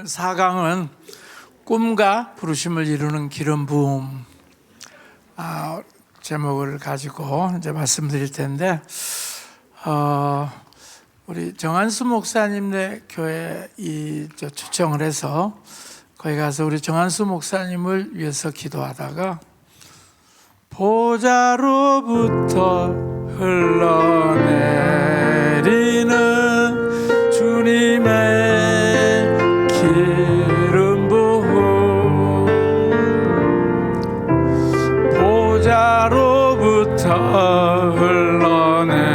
4강은 꿈과 부르심을 이루는 기름 부음 제목을 가지고 이제 말씀드릴 텐데, 우리 정한수 목사님네 교회 초청을 해서 거기 가서 우리 정한수 목사님을 위해서 기도하다가 보좌로부터 흘러내리는 주님의 기름 부음, 보좌로부터 흘러내리는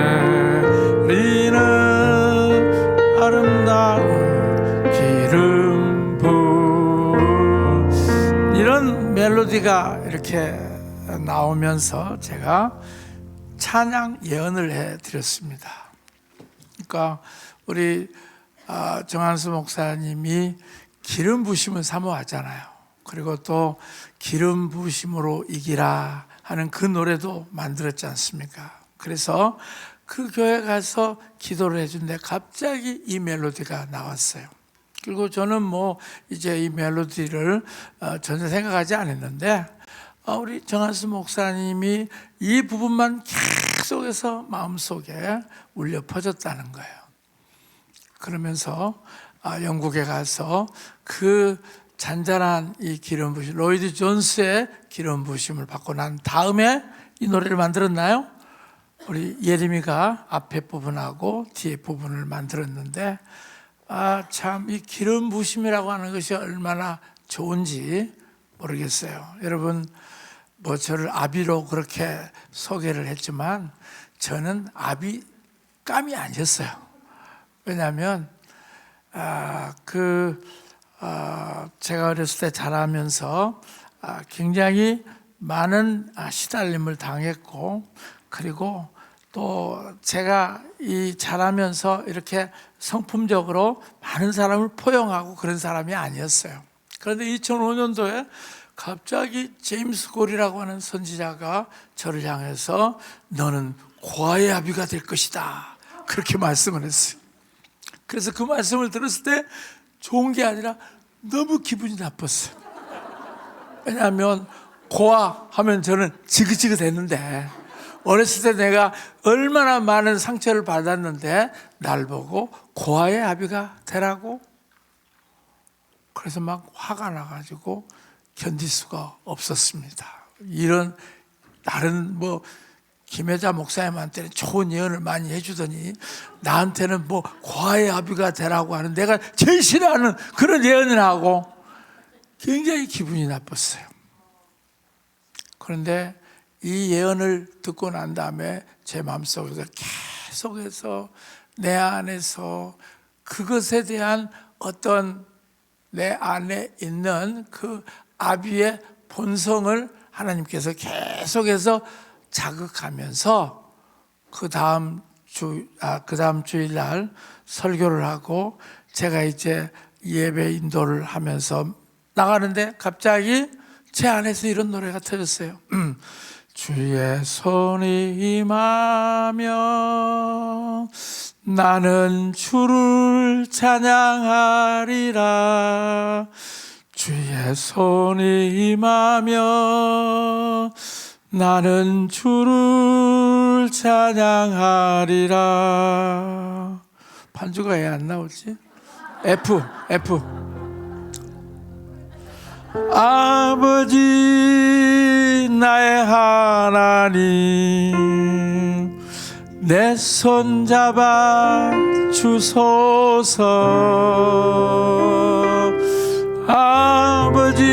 아름다운 기름 부음, 이런 멜로디가 이렇게 나오면서 제가 찬양 예언을 해드렸습니다. 그러니까 우리 정한수 목사님이 기름 부심을 사모하잖아요. 그리고 또 기름 부심으로 이기라 하는 그 노래도 만들었지 않습니까? 그래서 그 교회 가서 기도를 해준데 갑자기 이 멜로디가 나왔어요. 그리고 저는 이제 이 멜로디를 전혀 생각하지 않았는데, 우리 정한수 목사님이 이 부분만 계속해서 마음속에 울려 퍼졌다는 거예요. 그러면서 영국에 가서 그 잔잔한 이 기름 부심, 로이드 존스의 기름 부심을 받고 난 다음에 이 노래를 만들었나요? 우리 예림이가 앞에 부분하고 뒤에 부분을 만들었는데, 참 이 기름 부심이라고 하는 것이 얼마나 좋은지 모르겠어요. 여러분, 저를 아비로 그렇게 소개를 했지만 저는 아비감이 아니었어요. 왜냐하면 제가 어렸을 때 자라면서 굉장히 많은 시달림을 당했고, 그리고 또 제가 자라면서 이렇게 성품적으로 많은 사람을 포용하고 그런 사람이 아니었어요. 그런데 2005년도에 갑자기 제임스 골이라고 하는 선지자가 저를 향해서 너는 고아의 아비가 될 것이다, 그렇게 말씀을 했어요. 그래서 그 말씀을 들었을 때 좋은 게 아니라 너무 기분이 나빴어요. 왜냐하면 고아 하면 저는 지긋지긋했는데, 어렸을 때 내가 얼마나 많은 상처를 받았는데 날 보고 고아의 아비가 되라고? 그래서 막 화가 나가지고 견딜 수가 없었습니다. 이런 다른 김혜자 목사님한테는 좋은 예언을 많이 해주더니 나한테는 고아의 아비가 되라고 하는, 내가 제일 싫어하는 그런 예언을 하고 굉장히 기분이 나빴어요. 그런데 이 예언을 듣고 난 다음에 제 마음속에서 계속해서 내 안에서 그것에 대한 어떤 내 안에 있는 그 아비의 본성을 하나님께서 계속해서 자극하면서 그 다음 주일날 설교를 하고 제가 이제 예배 인도를 하면서 나가는데 갑자기 제 안에서 이런 노래가 터졌어요. 주의 손이 임하며 나는 주를 찬양하리라. 주의 손이 임하며 나는 주를 찬양하리라. 반주가 왜 안 나오지? F. 아버지 나의 하나님, 내 손 잡아 주소서. 아버지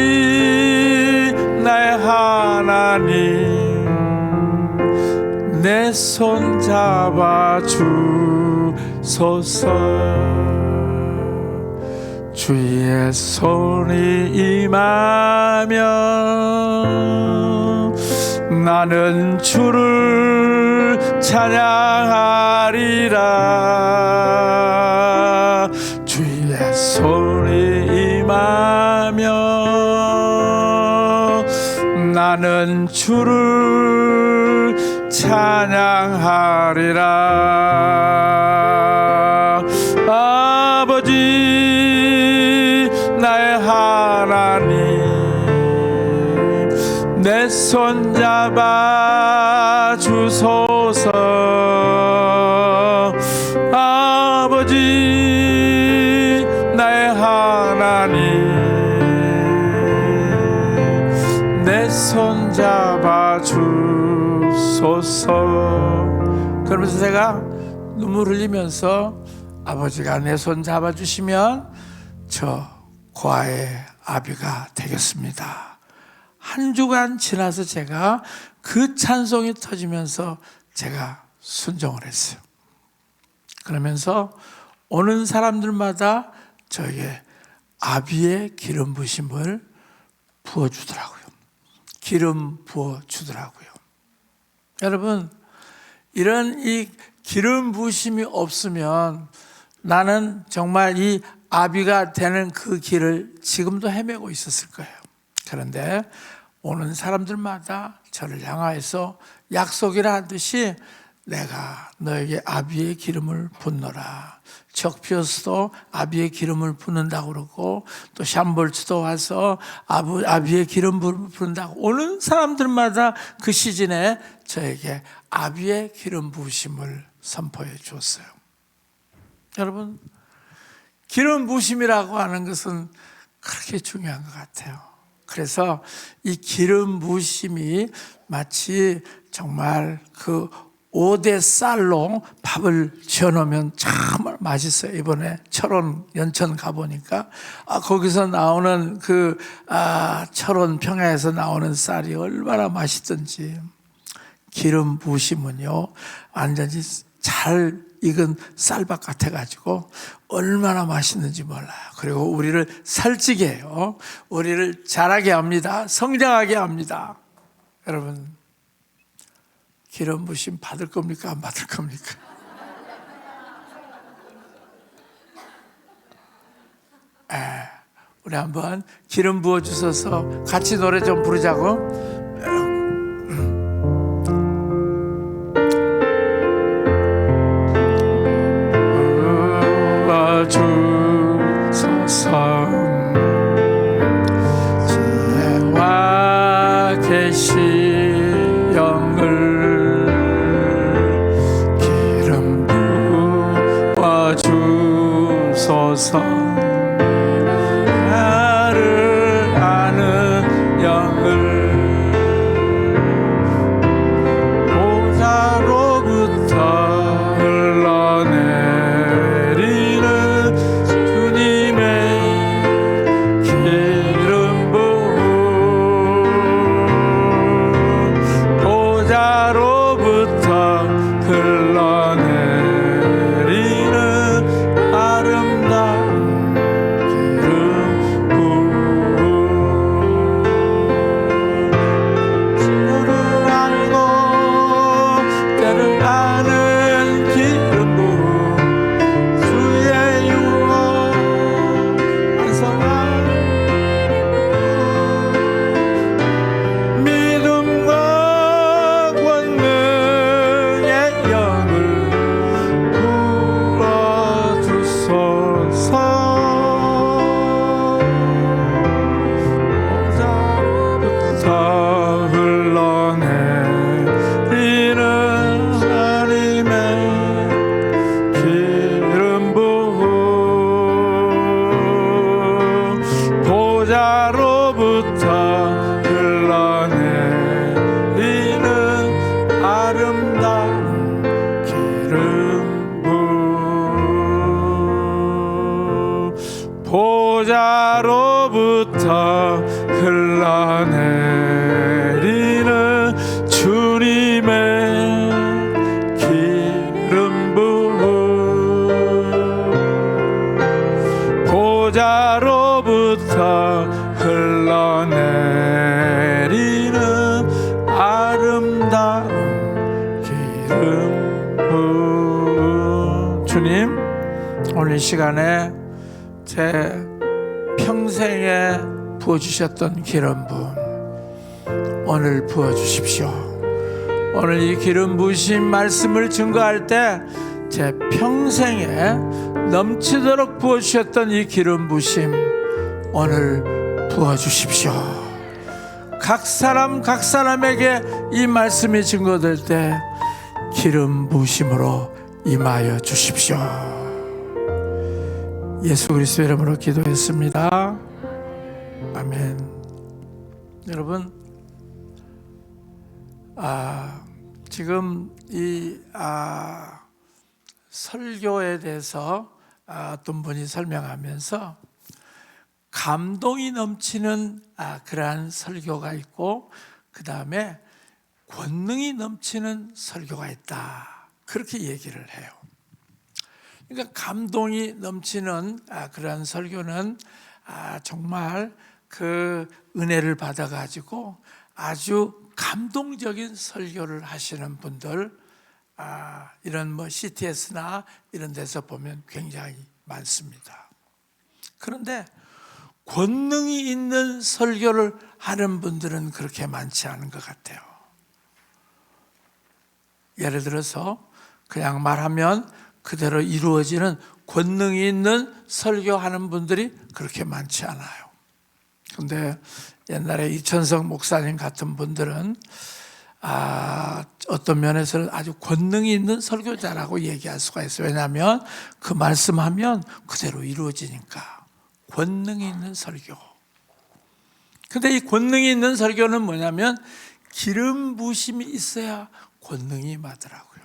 나의 하나님, 내 손 잡아 주소서. 주의 손이 임하며 나는 주를 찬양하리라. 주의 손이 임하며 나는 주를 찬양하리라. 아버지 나의 하나님, 내 손 잡아 주소서. 아버지 나의 하나님, 내 손 잡아 주소서. 그러면서 제가 눈물 흘리면서 아버지가 내 손 잡아주시면 저 고아의 아비가 되겠습니다. 한 주간 지나서 제가 그 찬송이 터지면서 제가 순종을 했어요. 그러면서 오는 사람들마다 저에게 아비의 기름 부심을 부어주더라고요. 기름 부어주더라고요. 여러분, 이런 이 기름 부심이 없으면 나는 정말 이 아비가 되는 그 길을 지금도 헤매고 있었을 거예요. 그런데 오는 사람들마다 저를 향하여서 약속이라 하듯이 내가 너에게 아비의 기름을 붓노라. 척피어스도 아비의 기름을 붓는다고 그러고, 또 샴볼츠도 와서 아비의 기름 부른다고, 오는 사람들마다 그 시즌에 저에게 아비의 기름 부으심을 선포해 주었어요. 여러분, 기름 부으심이라고 하는 것은 그렇게 중요한 것 같아요. 그래서 이 기름 부으심이 마치 정말 그 5대 쌀로 밥을 지어놓으면 정말 맛있어요. 이번에 철원 연천 가보니까 거기서 나오는 그 철원 평야에서 나오는 쌀이 얼마나 맛있던지. 기름 부으심은요 완전히 잘 익은 쌀밥 같아가지고 얼마나 맛있는지 몰라요. 그리고 우리를 살찌게 해요. 우리를 자라게 합니다. 성장하게 합니다. 여러분, 기름 부으심 받을 겁니까? 안 받을 겁니까? 우리 한번 기름 부어주셔서 같이 노래 좀 부르자고. 주소서. 죄와 계시 영을 기름 부어 주소서. 나를 아는 영을 보좌로부터 흘러내리는 주님의 기름 부음, 보좌로부터 흘러내리는 아름다운 기름 부음, 주를 알고 때를 아는 기름 부음, 주의 유혹 완성한 믿음과 권능의 영을 부어주소서. 보좌로부터 흘러내리는 하나님의 기름 부음, 보좌로부터 흘러내리는 아름다운 기름 부음, 보좌로부터 흘러내리는 주님의 기름 부음, 보좌로부터 흘러내리는 아름다운 기름 부음. 주님, 오늘 이 시간에 제 평생에 부어주셨던 기름 부음 오늘 부어주십시오. 오늘 이 기름 부으신 말씀을 증거할 때 제 평생에 넘치도록 부어주셨던 이 기름 부으심 오늘 부어주십시오. 각 사람에게 이 말씀이 증거될 때 기름 부으심으로 임하여 주십시오. 예수 그리스도의 이름으로 기도했습니다. 아멘. 여러분, 지금 이 설교에 대해서 어떤 분이 설명하면서 감동이 넘치는 그러한 설교가 있고, 그 다음에 권능이 넘치는 설교가 있다, 그렇게 얘기를 해요. 그러니까 감동이 넘치는 그러한 설교는 정말 그 은혜를 받아가지고 아주 감동적인 설교를 하시는 분들, 이런 뭐 CTS나 이런 데서 보면 굉장히 많습니다. 그런데 권능이 있는 설교를 하는 분들은 그렇게 많지 않은 것 같아요. 예를 들어서 그냥 말하면 그대로 이루어지는 권능이 있는 설교하는 분들이 그렇게 많지 않아요. 그런데 옛날에 이천석 목사님 같은 분들은 어떤 면에서는 아주 권능이 있는 설교자라고 얘기할 수가 있어요. 왜냐하면 그 말씀하면 그대로 이루어지니까. 권능이 있는 설교. 근데 이 권능이 있는 설교는 뭐냐면 기름 부으심이 있어야 권능이 임하더라고요.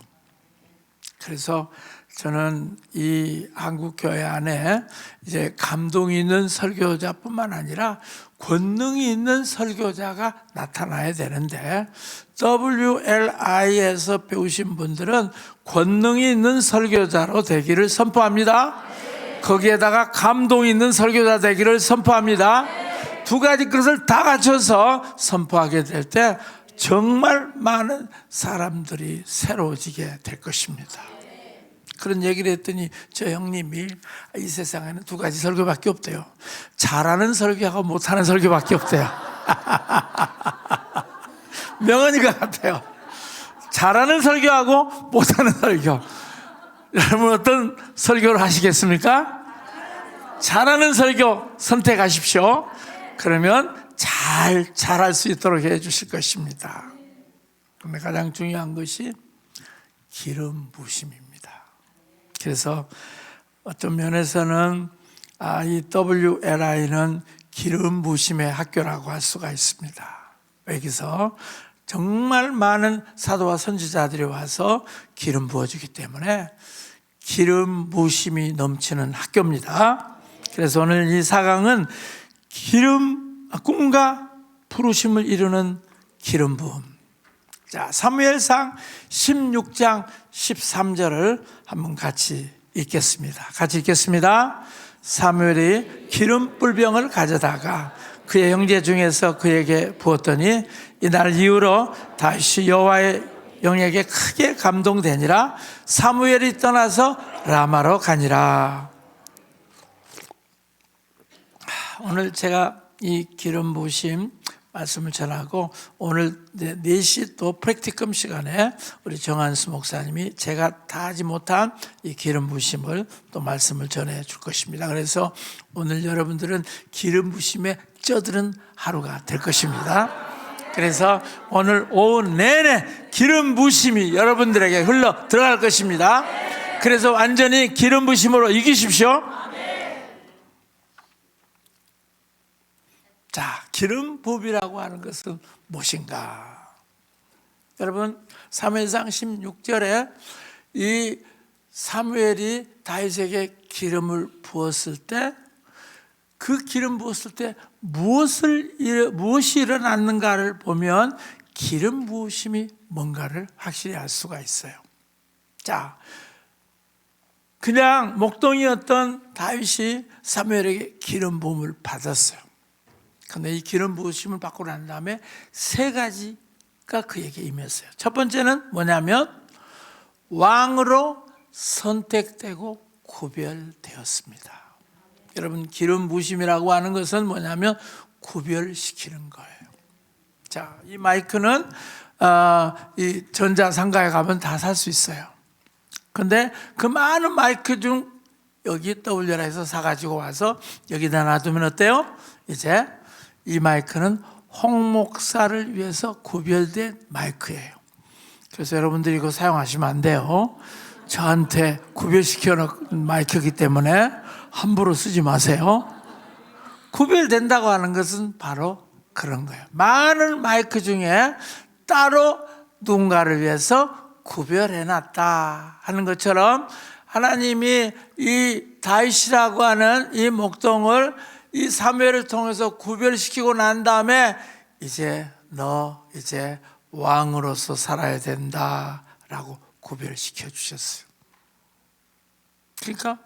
그래서 저는 이 한국 교회 안에 이제 감동이 있는 설교자뿐만 아니라 권능이 있는 설교자가 나타나야 되는데, WLI에서 배우신 분들은 권능이 있는 설교자로 되기를 선포합니다. 거기에다가 감동이 있는 설교자 되기를 선포합니다. 두 가지 것을 다 갖춰서 선포하게 될 때 정말 많은 사람들이 새로워지게 될 것입니다. 그런 얘기를 했더니 저 형님이 이 세상에는 두 가지 설교밖에 없대요. 잘하는 설교하고 못하는 설교밖에 없대요. 명언이가 같아요. 잘하는 설교하고 못하는 설교. 여러분 어떤 설교를 하시겠습니까? 잘하는 설교 선택하십시오. 그러면 잘할 수 있도록 해 주실 것입니다. 그런데 가장 중요한 것이 기름 부으심입니다. 그래서 어떤 면에서는 이 WLI는 기름 부으심의 학교라고 할 수가 있습니다. 여기서 정말 많은 사도와 선지자들이 와서 기름 부어주기 때문에 기름 부으심이 넘치는 학교입니다. 그래서 오늘 이 4강은 꿈과 부르심을 이루는 기름 부음. 자, 사무엘상 16장 13절을 한번 같이 읽겠습니다. 같이 읽겠습니다. 사무엘이 기름 뿔병을 가져다가 그의 형제 중에서 그에게 부었더니 이날 이후로 다시 여호와의 영에게 크게 감동되니라. 사무엘이 떠나서 라마로 가니라. 오늘 제가 이 기름 부으심 말씀을 전하고, 오늘 4시 또 프랙티컴 시간에 우리 정한수 목사님이 제가 다 하지 못한 이 기름 부으심을 또 말씀을 전해 줄 것입니다. 그래서 오늘 여러분들은 기름 부으심에 쪄드는 하루가 될 것입니다. 그래서 오늘 오후 내내 기름 부으심이 여러분들에게 흘러 들어갈 것입니다. 그래서 완전히 기름 부으심으로 이기십시오. 자, 기름 부음이라고 하는 것은 무엇인가? 여러분, 사무엘상 16절에 이 사무엘이 다윗에게 기름을 부었을 때, 그 기름 부었을 때 무엇이 일어났는가를 보면 기름 부으심이 뭔가를 확실히 알 수가 있어요. 자, 그냥 목동이었던 다윗이 사무엘에게 기름 부음을 받았어요. 그런데 이 기름 부으심을 받고 난 다음에 3가지가 그에게 임했어요. 첫 번째는 뭐냐면 왕으로 선택되고 구별되었습니다. 여러분, 기름 부으심이라고 하는 것은 뭐냐면 구별시키는 거예요. 자, 이 마이크는 이 전자상가에 가면 다 살 수 있어요. 그런데 그 많은 마이크 중 여기 WR에서 사가지고 와서 여기다 놔두면 어때요? 이제 이 마이크는 홍 목사를 위해서 구별된 마이크예요. 그래서 여러분들이 이거 사용하시면 안 돼요. 저한테 구별시켜 놓은 마이크이기 때문에 함부로 쓰지 마세요. 구별된다고 하는 것은 바로 그런 거예요. 많은 마이크 중에 따로 누군가를 위해서 구별해놨다 하는 것처럼 하나님이 이 다윗이라고 하는 이 목동을 이 사무엘을 통해서 구별시키고 난 다음에 이제 너 이제 왕으로서 살아야 된다라고 구별시켜 주셨어요. 그러니까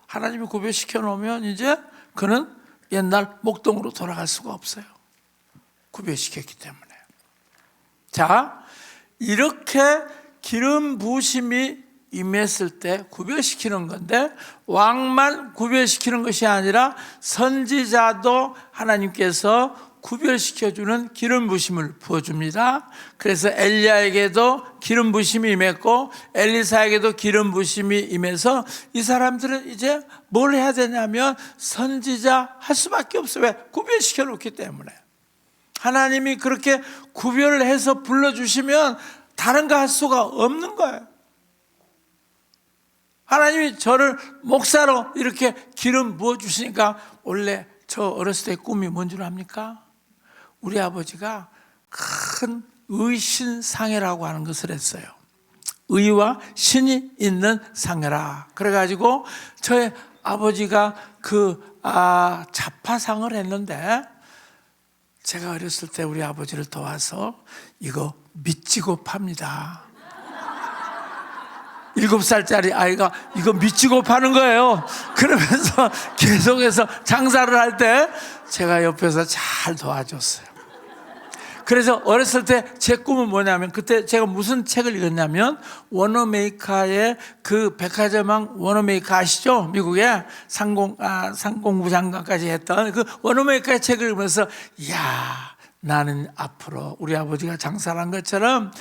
하나님이 구별시켜 놓으면 이제 그는 옛날 목동으로 돌아갈 수가 없어요. 구별시켰기 때문에. 자, 이렇게 기름 부으심이 임했을 때 구별시키는 건데, 왕만 구별시키는 것이 아니라 선지자도 하나님께서 구별시켜주는 기름 부으심을 부어줍니다. 그래서 엘리야에게도 기름 부으심이 임했고 엘리사에게도 기름 부으심이 임해서 이 사람들은 이제 뭘 해야 되냐면 선지자 할 수밖에 없어요. 왜? 구별시켜 놓기 때문에. 하나님이 그렇게 구별을 해서 불러주시면 다른 거 할 수가 없는 거예요. 하나님이 저를 목사로 이렇게 기름 부어주시니까, 원래 저 어렸을 때 꿈이 뭔 줄 압니까? 우리 아버지가 큰 의신상회라고 하는 것을 했어요. 의와 신이 있는 상회라. 그래가지고 저의 아버지가 자파상을 했는데, 제가 어렸을 때 우리 아버지를 도와서 이거 밑지고 팝니다. 7살짜리 아이가 이거 밑지고 파는 거예요. 그러면서 계속해서 장사를 할 때 제가 옆에서 잘 도와줬어요. 그래서 어렸을 때 제 꿈은 뭐냐면, 그때 제가 무슨 책을 읽었냐면 워너메이커의 그 백화점왕 워너메이커 아시죠? 미국에 상공부 장관까지 했던 그 워너메이커의 책을 읽으면서, 이야, 나는 앞으로 우리 아버지가 장사를 한 것처럼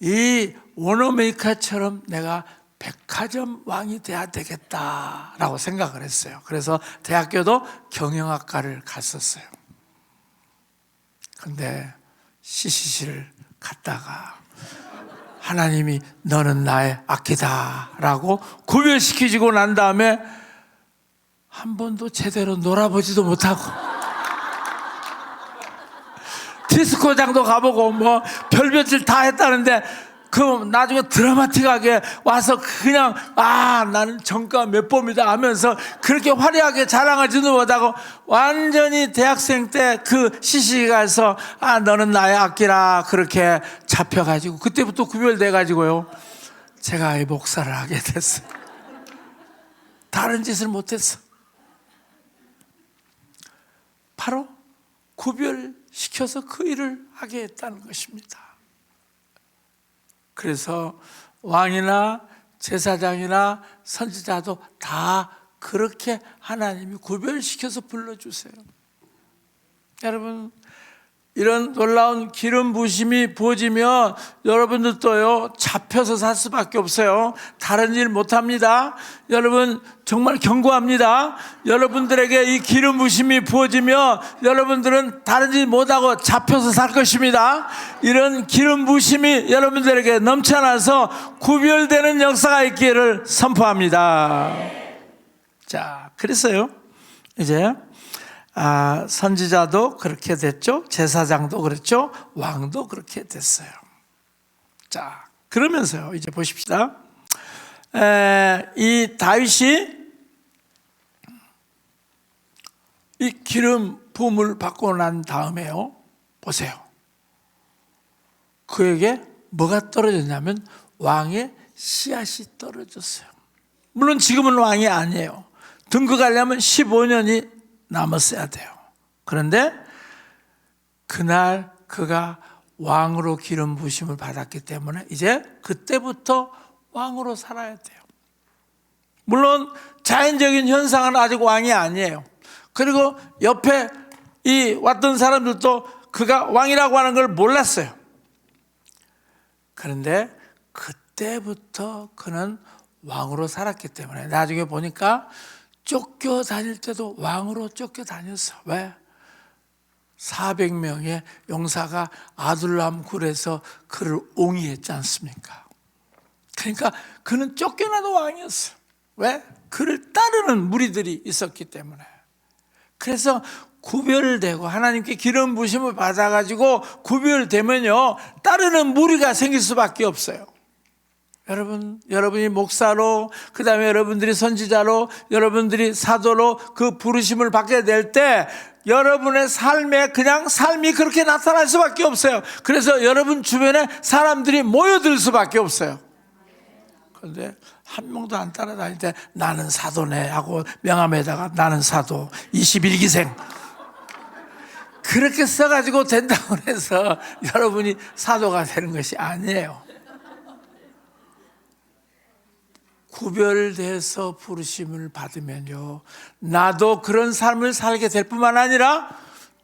이 워너메이커처럼 내가 백화점 왕이 돼야 되겠다라고 생각을 했어요. 그래서 대학교도 경영학과를 갔었어요. 근데 CCC를 갔다가 하나님이 너는 나의 악기다라고 구별시키고 난 다음에 한 번도 제대로 놀아보지도 못하고 디스코장도 가보고 뭐 별별짓 다 했다는데, 그 나중에 드라마틱하게 와서 그냥 나는 정가 몇 범이다 하면서 그렇게 화려하게 자랑하지도 못하고 완전히 대학생 때 그 시시가서 너는 나의 악기라 그렇게 잡혀가지고, 그때부터 구별돼가지고요 제가 이 목사를 하게 됐어요. 다른 짓을 못했어. 바로 구별시켜서 그 일을 하게 했다는 것입니다. 그래서 왕이나 제사장이나 선지자도 다 그렇게 하나님이 구별시켜서 불러주세요. 여러분, 이런 놀라운 기름 부으심이 부어지면 여러분들도요 잡혀서 살 수밖에 없어요. 다른 일 못합니다. 여러분 정말 경고합니다. 여러분들에게 이 기름 부으심이 부어지면 여러분들은 다른 일 못하고 잡혀서 살 것입니다. 이런 기름 부으심이 여러분들에게 넘쳐나서 구별되는 역사가 있기를 선포합니다. 자, 그랬어요. 이제 선지자도 그렇게 됐죠. 제사장도 그렇죠. 왕도 그렇게 됐어요. 자, 그러면서요, 이제 보십시다. 이 다윗이 이 기름 부음을 받고 난 다음에요, 보세요. 그에게 뭐가 떨어졌냐면 왕의 씨앗이 떨어졌어요. 물론 지금은 왕이 아니에요. 등극하려면 15년이 남았어야 돼요. 그런데 그날 그가 왕으로 기름 부으심을 받았기 때문에 이제 그때부터 왕으로 살아야 돼요. 물론 자연적인 현상은 아직 왕이 아니에요. 그리고 옆에 이 왔던 사람들도 그가 왕이라고 하는 걸 몰랐어요. 그런데 그때부터 그는 왕으로 살았기 때문에 나중에 보니까 쫓겨 다닐 때도 왕으로 쫓겨 다녔어. 왜? 400명의 용사가 아둘람 굴에서 그를 옹이했지 않습니까? 그러니까 그는 쫓겨나도 왕이었어. 왜? 그를 따르는 무리들이 있었기 때문에. 그래서 구별되고 하나님께 기름 부심을 받아가지고 구별되면요, 따르는 무리가 생길 수밖에 없어요. 여러분이 목사로, 그 다음에 여러분들이 선지자로, 여러분들이 사도로 그 부르심을 받게 될 때 여러분의 삶에 그냥 삶이 그렇게 나타날 수밖에 없어요. 그래서 여러분 주변에 사람들이 모여들 수밖에 없어요. 그런데 한 명도 안 따라다닐 때 나는 사도네 하고 명함에다가 나는 사도 21기생 그렇게 써가지고 된다고 해서 여러분이 사도가 되는 것이 아니에요. 구별돼서 부르심을 받으면요, 나도 그런 삶을 살게 될 뿐만 아니라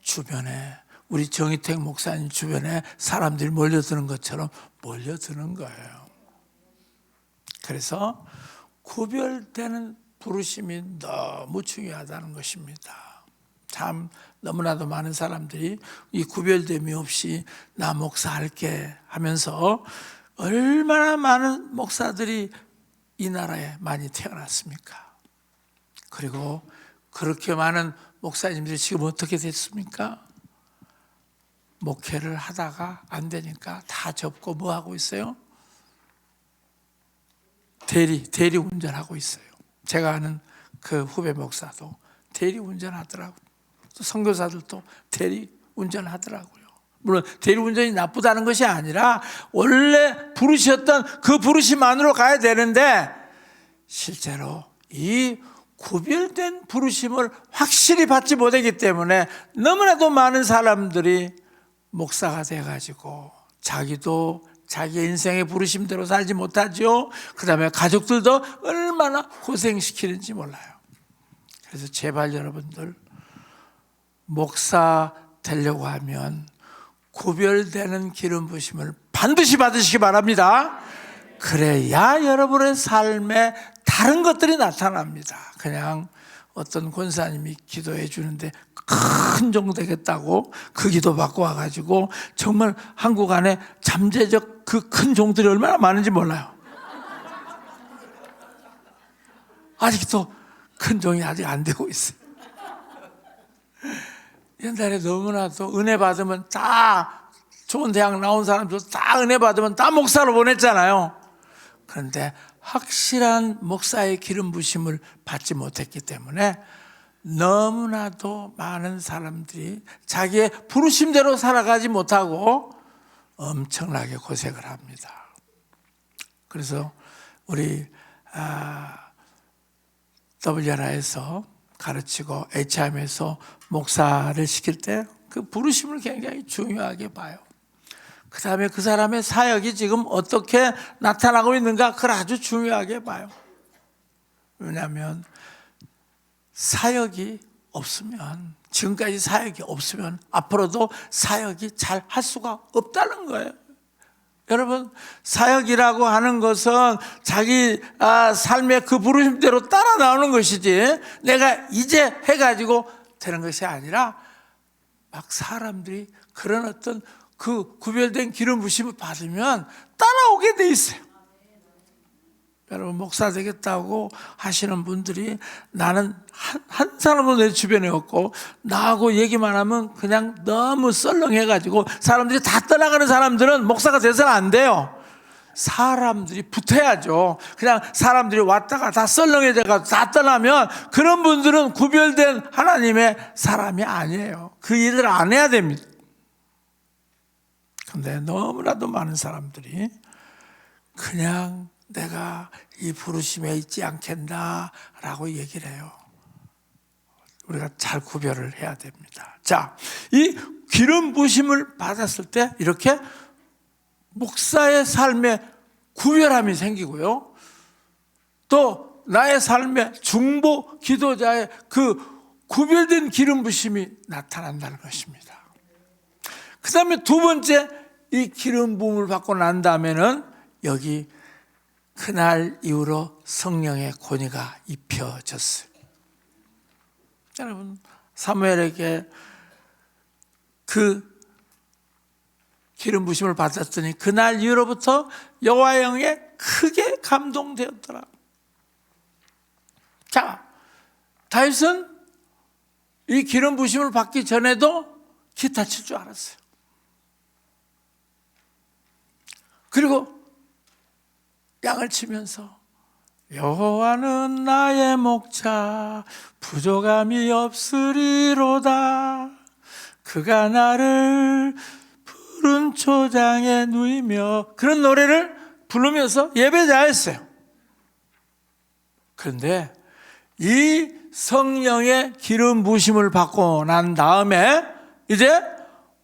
주변에 우리 정희택 목사님 주변에 사람들이 몰려드는 것처럼 몰려드는 거예요. 그래서 구별되는 부르심이 너무 중요하다는 것입니다. 참 너무나도 많은 사람들이 이 구별됨이 없이 나 목사할게 하면서 얼마나 많은 목사들이 이 나라에 많이 태어났습니까? 그리고 그렇게 많은 목사님들이 지금 어떻게 됐습니까? 목회를 하다가 안 되니까 다 접고 뭐 하고 있어요? 대리 운전하고 있어요. 제가 아는 그 후배 목사도 대리 운전하더라고요. 또 선교사들도 대리 운전하더라고요. 물론 대리 운전이 나쁘다는 것이 아니라 원래 부르셨던 그 부르심 안으로 가야 되는데 실제로 이 구별된 부르심을 확실히 받지 못하기 때문에 너무나도 많은 사람들이 목사가 돼가지고 자기도 자기 인생의 부르심대로 살지 못하죠. 그 다음에 가족들도 얼마나 고생시키는지 몰라요. 그래서 제발 여러분들 목사 되려고 하면 구별되는 기름 부심을 반드시 받으시기 바랍니다. 그래야 여러분의 삶에 다른 것들이 나타납니다. 그냥 어떤 권사님이 기도해 주는데 큰 종 되겠다고 그 기도 받고 와가지고 정말 한국 안에 잠재적 그 큰 종들이 얼마나 많은지 몰라요. 아직도 큰 종이 아직 안 되고 있어요. 옛날에 너무나도 은혜 받으면 다 좋은 대학 나온 사람들 다 은혜 받으면 다 목사로 보냈잖아요. 그런데 확실한 목사의 기름 부심을 받지 못했기 때문에 너무나도 많은 사람들이 자기의 부르심대로 살아가지 못하고 엄청나게 고생을 합니다. 그래서 우리 WR에서 가르치고 HM에서 목사를 시킬 때 그 부르심을 굉장히 중요하게 봐요. 그 다음에 그 사람의 사역이 지금 어떻게 나타나고 있는가 그걸 아주 중요하게 봐요. 왜냐하면 사역이 없으면, 지금까지 사역이 없으면 앞으로도 사역이 잘 할 수가 없다는 거예요. 여러분, 사역이라고 하는 것은 자기 삶의 그 부르심대로 따라 나오는 것이지 내가 이제 해가지고 되는 것이 아니라 막 사람들이 그런 어떤 그 구별된 기름 부심을 받으면 따라오게 돼 있어요. 여러분, 목사 되겠다고 하시는 분들이 나는 한 사람도 내 주변에 없고 나하고 얘기만 하면 그냥 너무 썰렁해가지고 사람들이 다 떠나가는 사람들은 목사가 돼서는 안 돼요. 사람들이 붙어야죠. 그냥 사람들이 왔다가 다 썰렁해져가지고 다 떠나면 그런 분들은 구별된 하나님의 사람이 아니에요. 그 일을 안 해야 됩니다. 근데 너무나도 많은 사람들이 그냥 내가 이 부르심에 있지 않겠나라고 얘기를 해요. 우리가 잘 구별을 해야 됩니다. 자, 이 기름 부심을 받았을 때 이렇게 목사의 삶에 구별함이 생기고요. 또 나의 삶에 중보 기도자의 그 구별된 기름 부심이 나타난다는 것입니다. 그 다음에 두 번째, 이 기름 부음을 받고 난 다음에는 여기 그날 이후로 성령의 권위가 입혀졌어요. 여러분, 사무엘에게 그 기름 부심을 받았더니 그날 이후로부터 여호와의 영에 크게 감동되었더라. 자, 다윗은 이 기름 부심을 받기 전에도 기타 칠 줄 알았어요. 그리고 양을 치면서 여호와는 나의 목자 부족함이 없으리로다. 그가 나를 푸른 초장에 누이며, 그런 노래를 부르면서 예배자였어요. 그런데 이 성령의 기름 부심을 받고 난 다음에 이제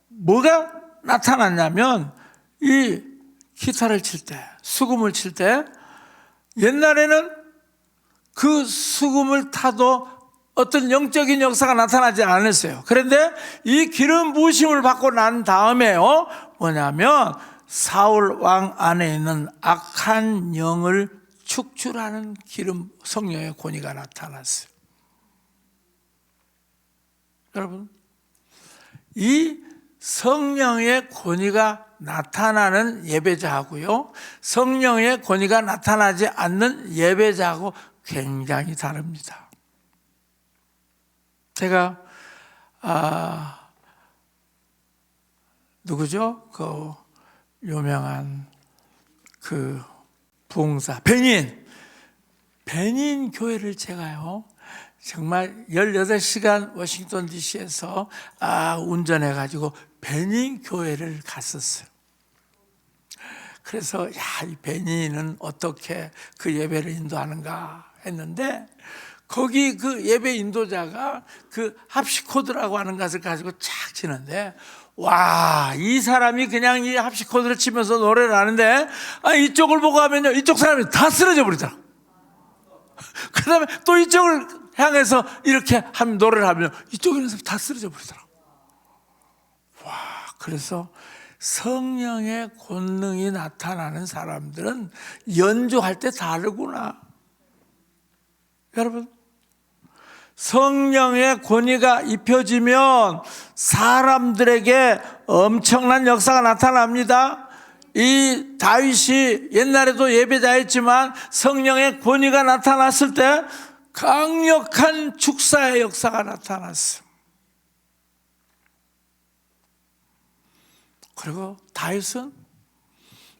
뭐가 나타났냐면, 이 기타를 칠 때, 수금을 칠 때, 옛날에는 그 수금을 타도 어떤 영적인 역사가 나타나지 않았어요. 그런데 이 기름 부심을 받고 난 다음에요, 뭐냐면 사울 왕 안에 있는 악한 영을 축출하는 기름, 성령의 권위가 나타났어요. 여러분, 이 성령의 권위가 나타나는 예배자하고요, 성령의 권위가 나타나지 않는 예배자하고 굉장히 다릅니다. 제가 누구죠? 그 유명한 그 부흥사 베닌 교회를 제가요, 정말 18시간 워싱턴 DC에서 운전해가지고 베닌 교회를 갔었어요. 그래서 이 베닌은 어떻게 그 예배를 인도하는가 했는데, 거기 그 예배 인도자가 그 합시코드라고 하는 것을 가지고 쫙 치는데, 와, 이 사람이 그냥 이 합시코드를 치면서 노래를 하는데, 이쪽을 보고 하면요, 이쪽 사람이 다 쓰러져 버리더라. 그 다음에 또 이쪽을 향해서 이렇게 하면, 노래를 하면 이쪽에 있는 사람 다 쓰러져 버리더라. 와, 그래서 성령의 권능이 나타나는 사람들은 연주할 때 다르구나. 여러분, 성령의 권위가 입혀지면 사람들에게 엄청난 역사가 나타납니다. 이 다윗이 옛날에도 예배자였지만 성령의 권위가 나타났을 때 강력한 축사의 역사가 나타났어요. 그리고 다윗은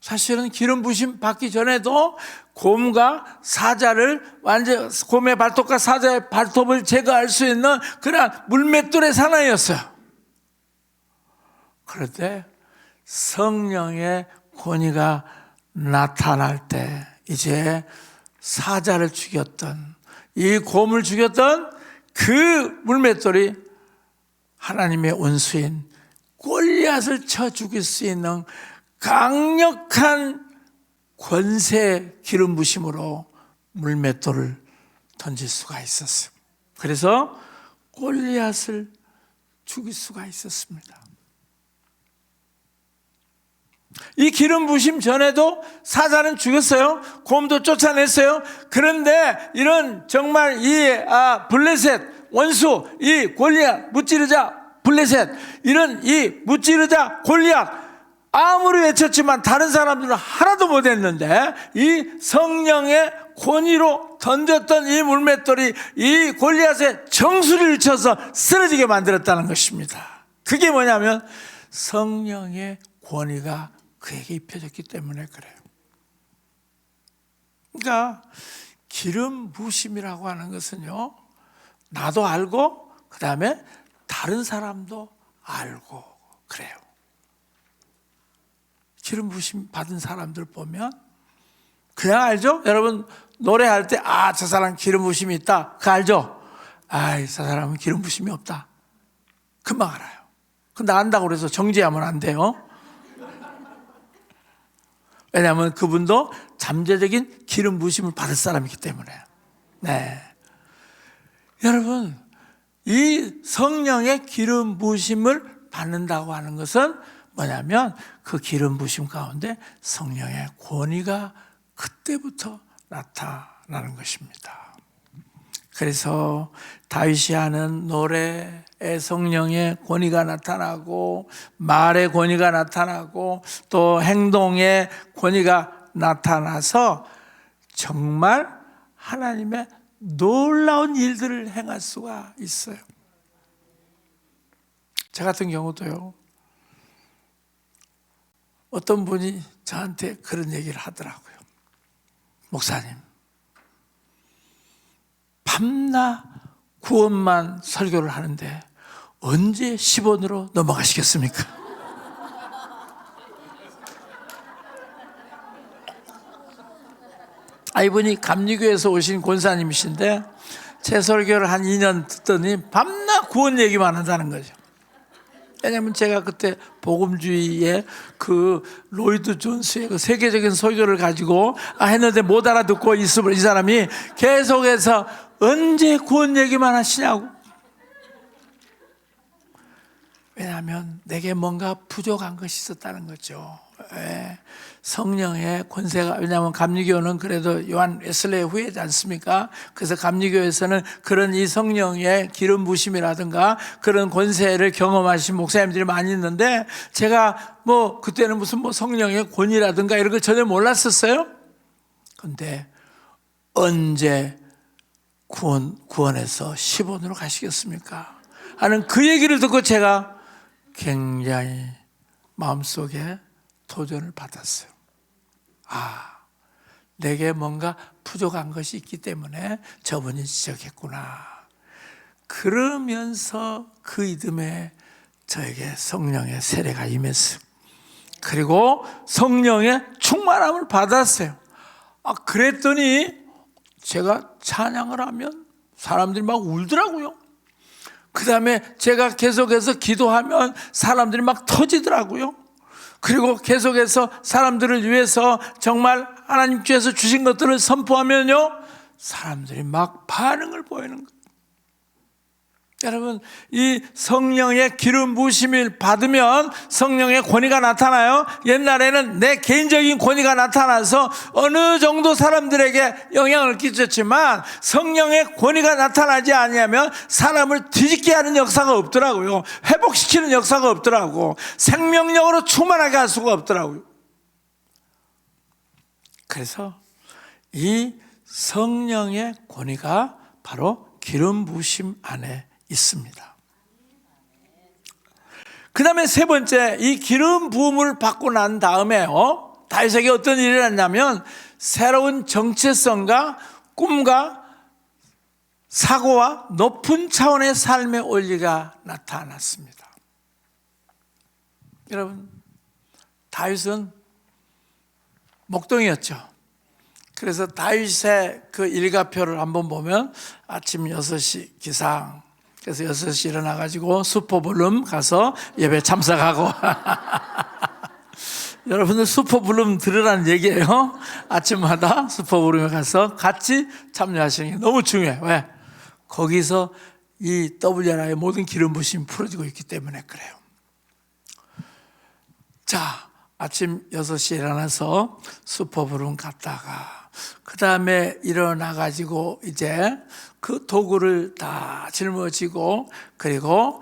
사실은 기름 부심 받기 전에도 곰과 사자를 완전, 곰의 발톱과 사자의 발톱을 제거할 수 있는 그런 물맷돌의 사나이였어요. 그런데 성령의 권위가 나타날 때 이제 사자를 죽였던, 이 곰을 죽였던 그 물맷돌이 하나님의 원수인 골리앗을 쳐 죽일 수 있는 강력한 권세 기름 부심으로 물맷돌을 던질 수가 있었어요. 그래서 골리앗을 죽일 수가 있었습니다. 이 기름 부심 전에도 사자는 죽였어요. 곰도 쫓아냈어요. 그런데 이런 정말 이 블레셋 원수, 이 골리앗, 무찌르자 블레셋, 이런 이 무찌르자 골리앗, 아무리 외쳤지만 다른 사람들은 하나도 못했는데 이 성령의 권위로 던졌던 이 물맷돌이 이 골리앗의 정수리를 쳐서 쓰러지게 만들었다는 것입니다. 그게 뭐냐면 성령의 권위가 그에게 입혀졌기 때문에 그래요. 그러니까 기름 부심이라고 하는 것은요, 나도 알고 그 다음에 다른 사람도 알고 그래요. 기름 부심 받은 사람들 보면 그냥 알죠? 여러분 노래할 때 저 사람 기름 부심이 있다, 그거 알죠? 저 사람은 기름 부심이 없다, 금방 알아요. 근데 안다고 그래서 정죄하면 안 돼요. 왜냐하면 그분도 잠재적인 기름 부심을 받을 사람이기 때문에. 네, 여러분, 이 성령의 기름 부심을 받는다고 하는 것은 뭐냐면 그 기름 부심 가운데 성령의 권위가 그때부터 나타나는 것입니다. 그래서 다윗이 하는 노래에 성령의 권위가 나타나고, 말의 권위가 나타나고, 또 행동의 권위가 나타나서 정말 하나님의 놀라운 일들을 행할 수가 있어요. 저 같은 경우도요, 어떤 분이 저한테 그런 얘기를 하더라고요. 목사님, 밤낮 구원만 설교를 하는데 언제 10원으로 넘어가시겠습니까? 이분이 감리교에서 오신 권사님이신데 제 설교를 한 2년 듣더니 밤낮 구원 얘기만 한다는 거죠. 왜냐하면 제가 그때 복음주의의 그 로이드 존스의 그 세계적인 설교를 가지고 했는데 못 알아듣고 있으면 이 사람이 계속해서 언제 구원 얘기만 하시냐고. 왜냐하면 내게 뭔가 부족한 것이 있었다는 거죠. 성령의 권세가, 왜냐하면 감리교는 그래도 요한 웨슬레의 후예지 않습니까? 그래서 감리교에서는 그런 이 성령의 기름 부심이라든가 그런 권세를 경험하신 목사님들이 많이 있는데, 제가 그때는 무슨 성령의 권위라든가 이런 걸 전혀 몰랐었어요. 근데 언제 구원해서 10원으로 가시겠습니까? 하는 그 얘기를 듣고 제가 굉장히 마음속에 도전을 받았어요. 내게 뭔가 부족한 것이 있기 때문에 저분이 지적했구나. 그러면서 그 이듬해 저에게 성령의 세례가 임했어요. 그리고 성령의 충만함을 받았어요. 그랬더니 제가 찬양을 하면 사람들이 막 울더라고요. 그 다음에 제가 계속해서 기도하면 사람들이 막 터지더라고요. 그리고 계속해서 사람들을 위해서 정말 하나님께서 주신 것들을 선포하면요, 사람들이 막 반응을 보이는 거예요. 여러분, 이 성령의 기름 부으심을 받으면 성령의 권위가 나타나요. 옛날에는 내 개인적인 권위가 나타나서 어느 정도 사람들에게 영향을 끼쳤지만, 성령의 권위가 나타나지 않으면 사람을 뒤집게 하는 역사가 없더라고요. 회복시키는 역사가 없더라고. 생명력으로 충만하게 할 수가 없더라고요. 그래서 이 성령의 권위가 바로 기름 부으심 안에 있습니다. 그 다음에 세 번째, 이 기름 부음을 받고 난 다음에 다윗에게 어떤 일이 일어났냐면, 새로운 정체성과 꿈과 사고와 높은 차원의 삶의 원리가 나타났습니다. 여러분, 다윗은 목동이었죠. 그래서 다윗의 그 일과표를 한번 보면 아침 6시 기상, 그래서 6시 일어나가지고 슈퍼블룸 가서 예배 참석하고 여러분들 슈퍼블룸 들으라는 얘기예요. 아침마다 슈퍼블룸에 가서 같이 참여하시는 게 너무 중요해요. 왜? 거기서 이 WRI의 모든 기름 부심이 풀어지고 있기 때문에 그래요. 자, 아침 6시에 일어나서 슈퍼블룸 갔다가 그 다음에 일어나가지고 이제 그 도구를 다 짊어지고, 그리고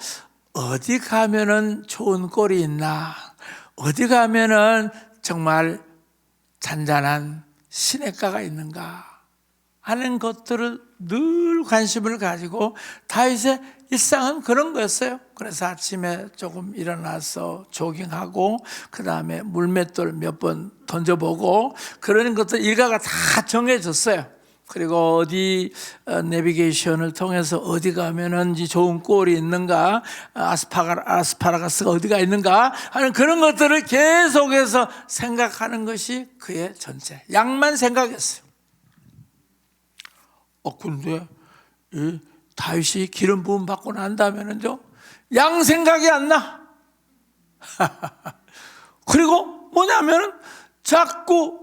어디 가면은 좋은 꼴이 있나, 어디 가면은 정말 잔잔한 시냇가가 있는가 하는 것들을 늘 관심을 가지고, 다윗의 일상은 그런 거였어요. 그래서 아침에 조금 일어나서 조깅하고 그 다음에 물맷돌 몇 번 던져보고, 그런 것들 일과가 다 정해졌어요. 그리고 어디 내비게이션을 통해서 어디 가면은 좋은 꼴이 있는가, 아스파라가스가 어디가 있는가 하는 그런 것들을 계속해서 생각하는 것이 그의 전체, 양만 생각했어요. 근데 이 다윗이 기름 부음 받고 난 다음에는요, 양 생각이 안 나. 그리고 뭐냐면은 자꾸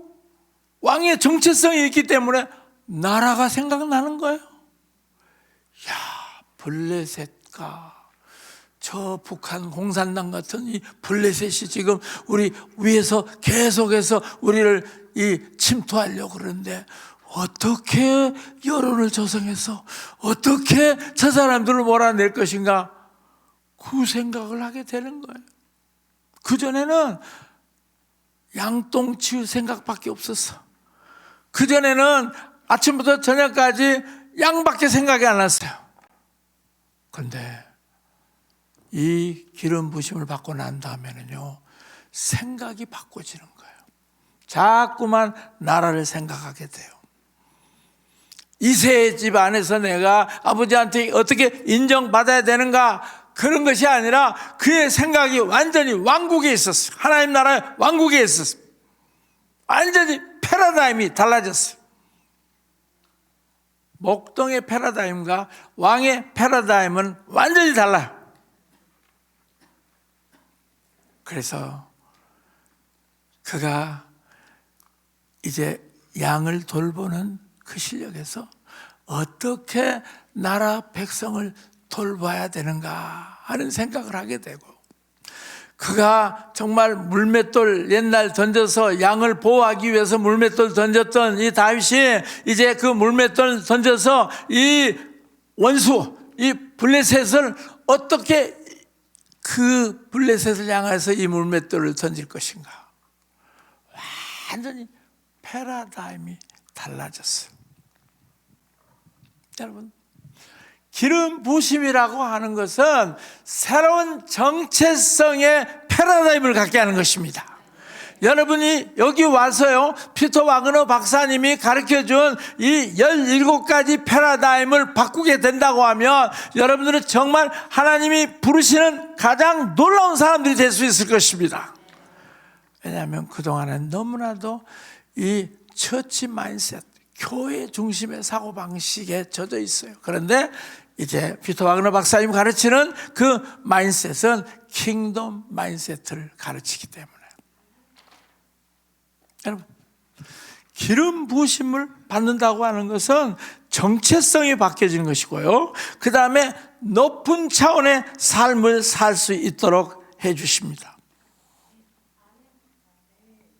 왕의 정체성이 있기 때문에 나라가 생각나는 거예요. 블레셋과 저 북한 공산당 같은 이 블레셋이 지금 우리 위에서 계속해서 우리를 침투하려고 그러는데 어떻게 여론을 조성해서 어떻게 저 사람들을 몰아낼 것인가, 그 생각을 하게 되는 거예요. 그전에는 양똥치울 생각밖에 없었어. 그전에는 아침부터 저녁까지 양밖에 생각이 안 났어요. 그런데 이 기름 부심을 받고 난 다음에는요, 생각이 바꿔지는 거예요. 자꾸만 나라를 생각하게 돼요. 이세의 집 안에서 내가 아버지한테 어떻게 인정받아야 되는가, 그런 것이 아니라 그의 생각이 완전히 왕국에 있었어요. 하나님 나라의 왕국에 있었어요. 완전히 패러다임이 달라졌어요. 목동의 패러다임과 왕의 패러다임은 완전히 달라요. 그래서 그가 이제 양을 돌보는 그 실력에서 어떻게 나라 백성을 돌봐야 되는가 하는 생각을 하게 되고, 그가 정말 물맷돌 옛날 던져서 양을 보호하기 위해서 물맷돌 던졌던 이 다윗이 이제 그 물맷돌 던져서 이 원수, 이 블레셋을 어떻게 그 블레셋을 향해서 이 물맷돌을 던질 것인가, 완전히 패러다임이 달라졌어요. 여러분, 기름 부심이라고 하는 것은 새로운 정체성의 패러다임을 갖게 하는 것입니다. 여러분이 여기 와서요, 피터 와그너 박사님이 가르쳐준 이 17가지 패러다임을 바꾸게 된다고 하면 여러분들은 정말 하나님이 부르시는 가장 놀라운 사람들이 될 수 있을 것입니다. 왜냐하면 그동안은 너무나도 이 처치 마인셋, 교회 중심의 사고방식에 젖어 있어요. 그런데 이제 피터 와그너 박사님 가르치는 그 마인셋은 킹덤 마인셋을 가르치기 때문에, 여러분, 기름 부으심을 받는다고 하는 것은 정체성이 바뀌어지는 것이고요, 그 다음에 높은 차원의 삶을 살 수 있도록 해 주십니다.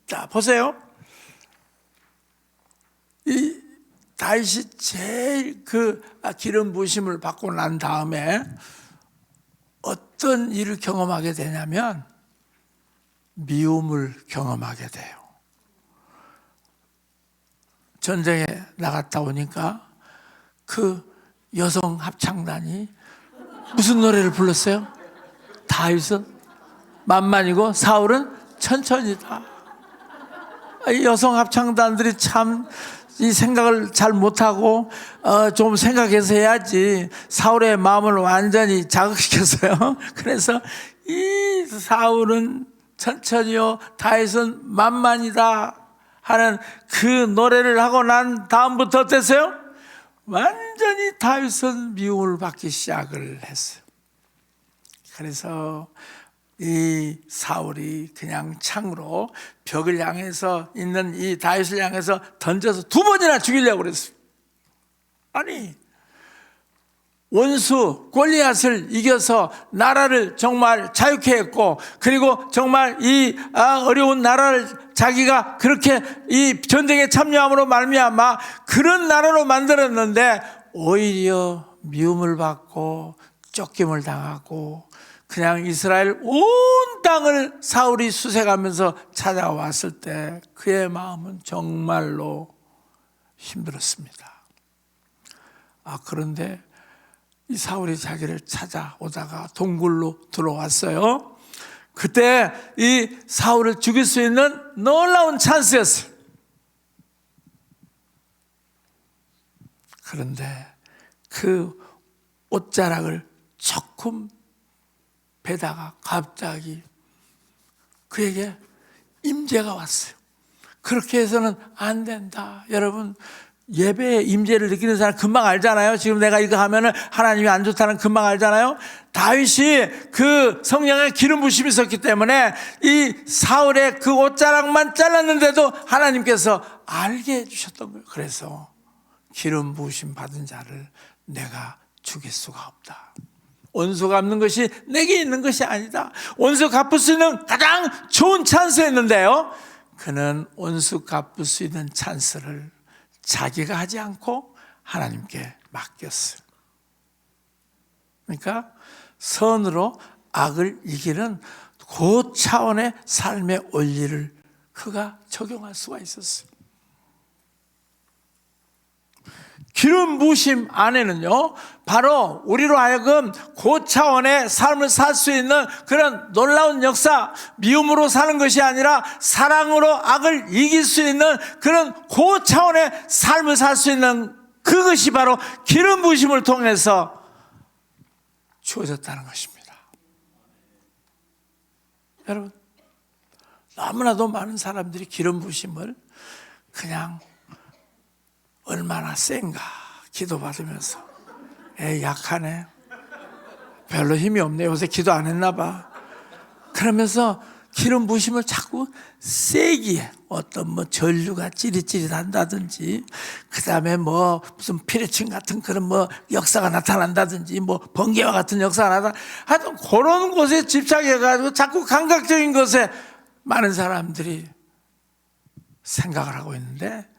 자, 보세요. 이 다윗이 제일 그 기름 부으심을 받고 난 다음에 어떤 일을 경험하게 되냐면 미움을 경험하게 돼요. 전쟁에 나갔다 오니까 그 여성 합창단이 무슨 노래를 불렀어요? 다윗은 만만이고 사울은 천천히다. 이 여성 합창단들이 참 이 생각을 잘 못하고 좀 생각해서 해야지, 사울의 마음을 완전히 자극시켰어요. 그래서 이 사울은 천천히요, 다윗은 만만이다 하는 그 노래를 하고 난 다음부터 어땠어요? 완전히 다윗은 미움을 받기 시작을 했어요. 그래서 이 사울이 그냥 창으로 벽을 향해서 있는 이 다윗을 향해서 던져서 2번이나 죽이려고 그랬어요. 아니, 원수 골리앗을 이겨서 나라를 정말 자유케 했고, 그리고 정말 이 어려운 나라를 자기가 그렇게 이 전쟁에 참여함으로 말미암아 그런 나라로 만들었는데 오히려 미움을 받고 쫓김을 당하고, 그냥 이스라엘 온 땅을 사울이 수색하면서 찾아왔을 때 그의 마음은 정말로 힘들었습니다. 그런데 이 사울이 자기를 찾아오다가 동굴로 들어왔어요. 그때 이 사울을 죽일 수 있는 놀라운 찬스였어요. 그런데 그 옷자락을 조금 베다가 갑자기 그에게 임재가 왔어요. 그렇게 해서는 안 된다. 여러분, 예배의 임재를 느끼는 사람 금방 알잖아요. 지금 내가 이거 하면은 하나님이 안 좋다는 금방 알잖아요. 다윗이 그 성령의 기름 부심이 있었기 때문에 이 사울의 그 옷자락만 잘랐는데도 하나님께서 알게 해주셨던 거예요. 그래서 기름 부심 받은 자를 내가 죽일 수가 없다. 원수 갚는 것이 내게 있는 것이 아니다. 원수 갚을 수 있는 가장 좋은 찬스였는데요, 그는 온수 갚을 수 있는 찬스를 자기가 하지 않고 하나님께 맡겼어요. 그러니까 선으로 악을 이기는 그 차원의 삶의 원리를 그가 적용할 수가 있었어요. 기름 부으심 안에는요, 바로 우리로 하여금 그 차원의 삶을 살 수 있는 그런 놀라운 역사, 미움으로 사는 것이 아니라 사랑으로 악을 이길 수 있는 그런 그 차원의 삶을 살 수 있는 그것이 바로 기름 부으심을 통해서 주어졌다는 것입니다. 여러분, 너무나도 많은 사람들이 기름 부으심을 그냥 얼마나 센가 기도받으면서 에이 약하네, 별로 힘이 없네, 요새 기도 안 했나 봐, 그러면서 기름 부으심을 자꾸 세기에 어떤 뭐 전류가 찌릿찌릿한다든지, 그 다음에 뭐 무슨 피레침 같은 그런 뭐 역사가 나타난다든지, 뭐 번개와 같은 역사가 나타나, 하여튼 그런 곳에 집착해가지고 자꾸 감각적인 것에 많은 사람들이 생각을 하고 있는데,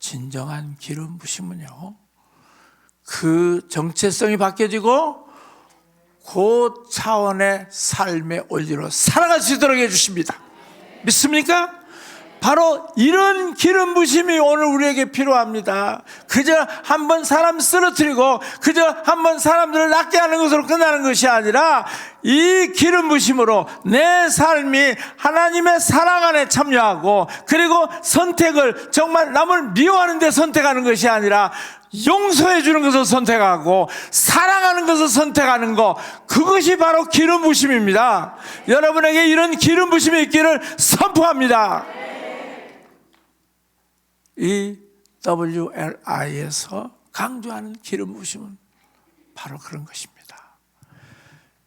진정한 기름 부심은요, 그 정체성이 바뀌어지고 그 차원의 삶의 원리로 살아갈 수 있도록 해주십니다. 믿습니까? 바로 이런 기름 부심이 오늘 우리에게 필요합니다. 그저 한번 사람 쓰러뜨리고 그저 한번 사람들을 낫게 하는 것으로 끝나는 것이 아니라, 이 기름 부심으로 내 삶이 하나님의 사랑 안에 참여하고, 그리고 선택을 정말 남을 미워하는 데 선택하는 것이 아니라 용서해 주는 것을 선택하고 사랑하는 것을 선택하는 것, 그것이 바로 기름 부심입니다. 여러분에게 이런 기름 부심이 있기를 선포합니다. 이 WLI에서 강조하는 기름 부심은 바로 그런 것입니다.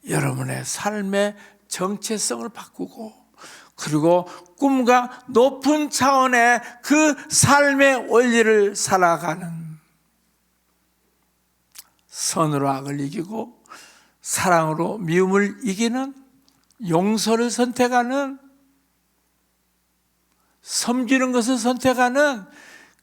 여러분의 삶의 정체성을 바꾸고, 그리고 꿈과 높은 차원의 그 삶의 원리를 살아가는, 선으로 악을 이기고 사랑으로 미움을 이기는, 용서를 선택하는, 섬기는 것을 선택하는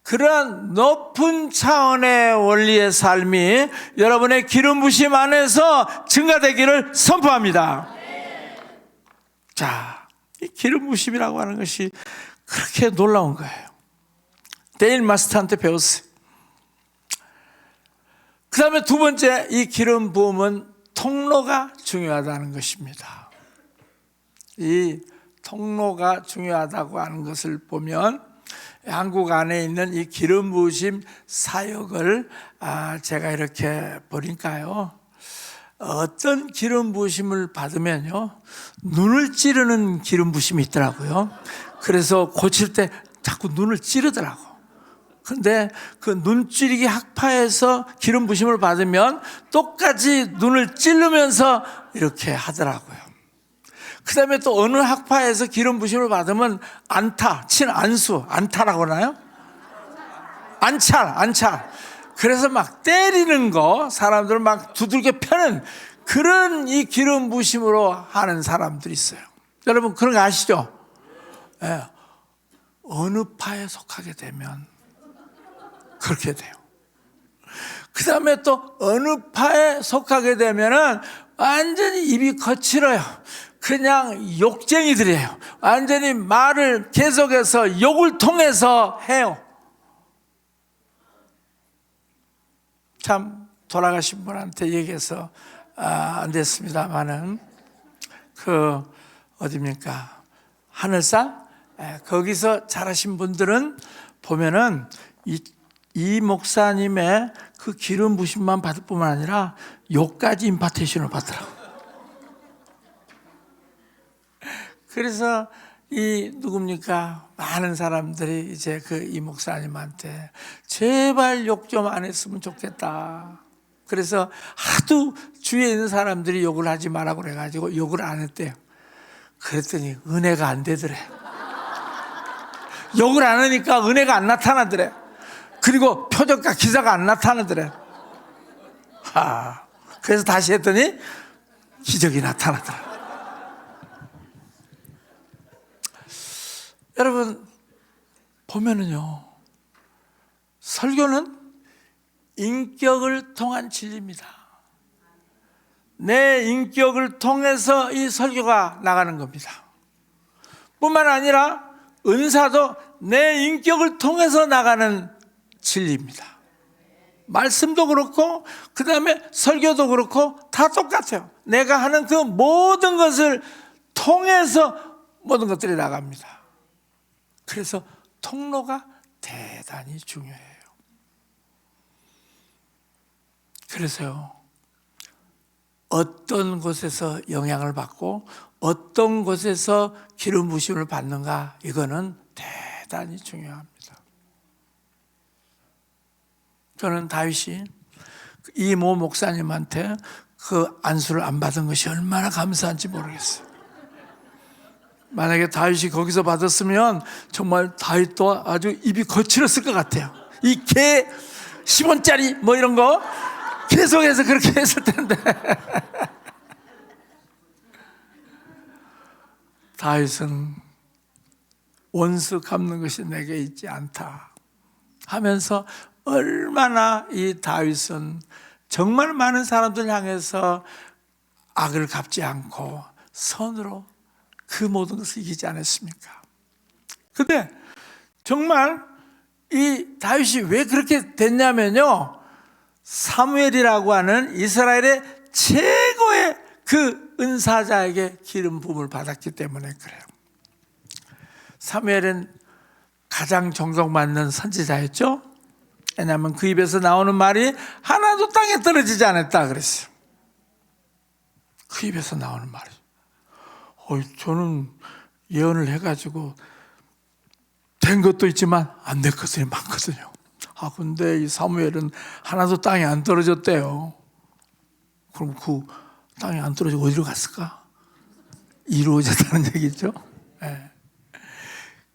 그러한 높은 차원의 원리의 삶이 여러분의 기름 부심 안에서 증가되기를 선포합니다. 자, 이 기름 부심이라고 하는 것이 그렇게 놀라운 거예요. 데일 마스터한테 배웠어요. 그 다음에 두 번째, 이 기름 부음은 통로가 중요하다는 것입니다. 이 통로가 중요하다고 하는 것을 보면, 한국 안에 있는 이 기름 부으심 사역을 제가 이렇게 보니까요, 어떤 기름 부으심을 받으면요, 눈을 찌르는 기름 부으심이 있더라고요. 그래서 고칠 때 자꾸 눈을 찌르더라고. 그런데 그 눈찌르기 학파에서 기름 부으심을 받으면 똑같이 눈을 찌르면서 이렇게 하더라고요. 그 다음에 또 어느 학파에서 기름 부으심을 받으면 안타, 친안수, 안타라고 하나요? 안찰. 그래서 막 때리는 거, 사람들을 막 두들겨 펴는 그런 이 기름 부으심으로 하는 사람들이 있어요. 여러분 그런 거 아시죠? 네. 어느 파에 속하게 되면 그렇게 돼요. 그 다음에 또 어느 파에 속하게 되면은 완전히 입이 거칠어요. 그냥 욕쟁이들이에요. 완전히 말을 계속해서 욕을 통해서 해요. 참 돌아가신 분한테 얘기해서 안 됐습니다만은, 그 어디입니까? 하늘상? 거기서 자라신 분들은 보면은 이 목사님의 그 기름 부심만 받을 뿐만 아니라 욕까지 임파테이션을 받더라고요. 그래서 이 누굽니까? 많은 사람들이 이제 그 이 목사님한테 제발 욕 좀 안 했으면 좋겠다. 그래서 하도 주위에 있는 사람들이 욕을 하지 말라고 그래가지고 욕을 안 했대요. 그랬더니 은혜가 안 되더래. 욕을 안 하니까 은혜가 안 나타나더래. 그리고 표적과 기사가 안 나타나더래. 그래서 다시 했더니 기적이 나타나더라. 여러분, 보면은요, 설교는 인격을 통한 진리입니다. 내 인격을 통해서 이 설교가 나가는 겁니다. 뿐만 아니라 은사도 내 인격을 통해서 나가는 진리입니다. 말씀도 그렇고 그 다음에 설교도 그렇고 다 똑같아요. 내가 하는 그 모든 것을 통해서 모든 것들이 나갑니다. 그래서 통로가 대단히 중요해요. 그래서요, 어떤 곳에서 영향을 받고 어떤 곳에서 기름 부심을 받는가, 이거는 대단히 중요합니다. 저는 다윗이 이 모 목사님한테 그 안수를 안 받은 것이 얼마나 감사한지 모르겠어요. 만약에 다윗이 거기서 받았으면 정말 다윗도 아주 입이 거칠었을 것 같아요. 이 개 10원짜리 뭐 이런 거 계속해서 그렇게 했을 텐데. 다윗은 원수 갚는 것이 내게 있지 않다 하면서 얼마나 이 다윗은 정말 많은 사람들 향해서 악을 갚지 않고 선으로 그 모든 것을 이기지 않았습니까? 근데 정말 이 다윗이 왜 그렇게 됐냐면요, 사무엘이라고 하는 이스라엘의 최고의 그 은사자에게 기름 부음을 받았기 때문에 그래요. 사무엘은 가장 존경받는 선지자였죠. 왜냐하면 그 입에서 나오는 말이 하나도 땅에 떨어지지 않았다 그랬어요. 그 입에서 나오는 말이. 저는 예언을 해가지고 된 것도 있지만 안 된 것들이 많거든요. 근데 이 사무엘은 하나도 땅에 안 떨어졌대요. 그럼 그 땅에 안 떨어지고 어디로 갔을까? 이루어졌다는 얘기죠. 네.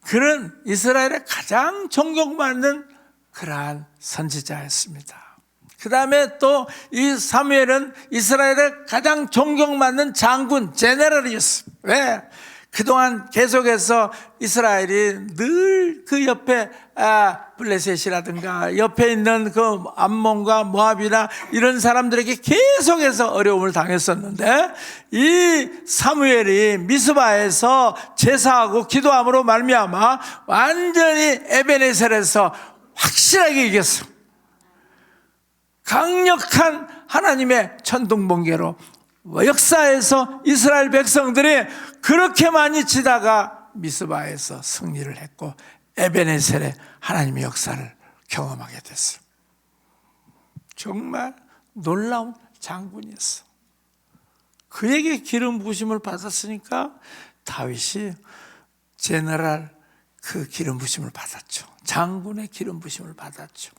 그런 이스라엘의 가장 존경받는 그러한 선지자였습니다. 그 다음에 또 이 사무엘은 이스라엘의 가장 존경받는 장군, 제네럴이었어요. 왜? 그동안 계속해서 이스라엘이 늘 그 옆에 블레셋이라든가 옆에 있는 그 암몬과 모압이나 이런 사람들에게 계속해서 어려움을 당했었는데, 이 사무엘이 미스바에서 제사하고 기도함으로 말미암아 완전히 에베네셀에서 확실하게 이겼어요. 강력한 하나님의 천둥번개로 역사에서 이스라엘 백성들이 그렇게 많이 지다가 미스바에서 승리를 했고 에베네셀에 하나님의 역사를 경험하게 됐어요. 정말 놀라운 장군이었어. 그에게 기름 부으심을 받았으니까 다윗이 제너럴 그 기름 부으심을 받았죠. 장군의 기름 부으심을 받았죠.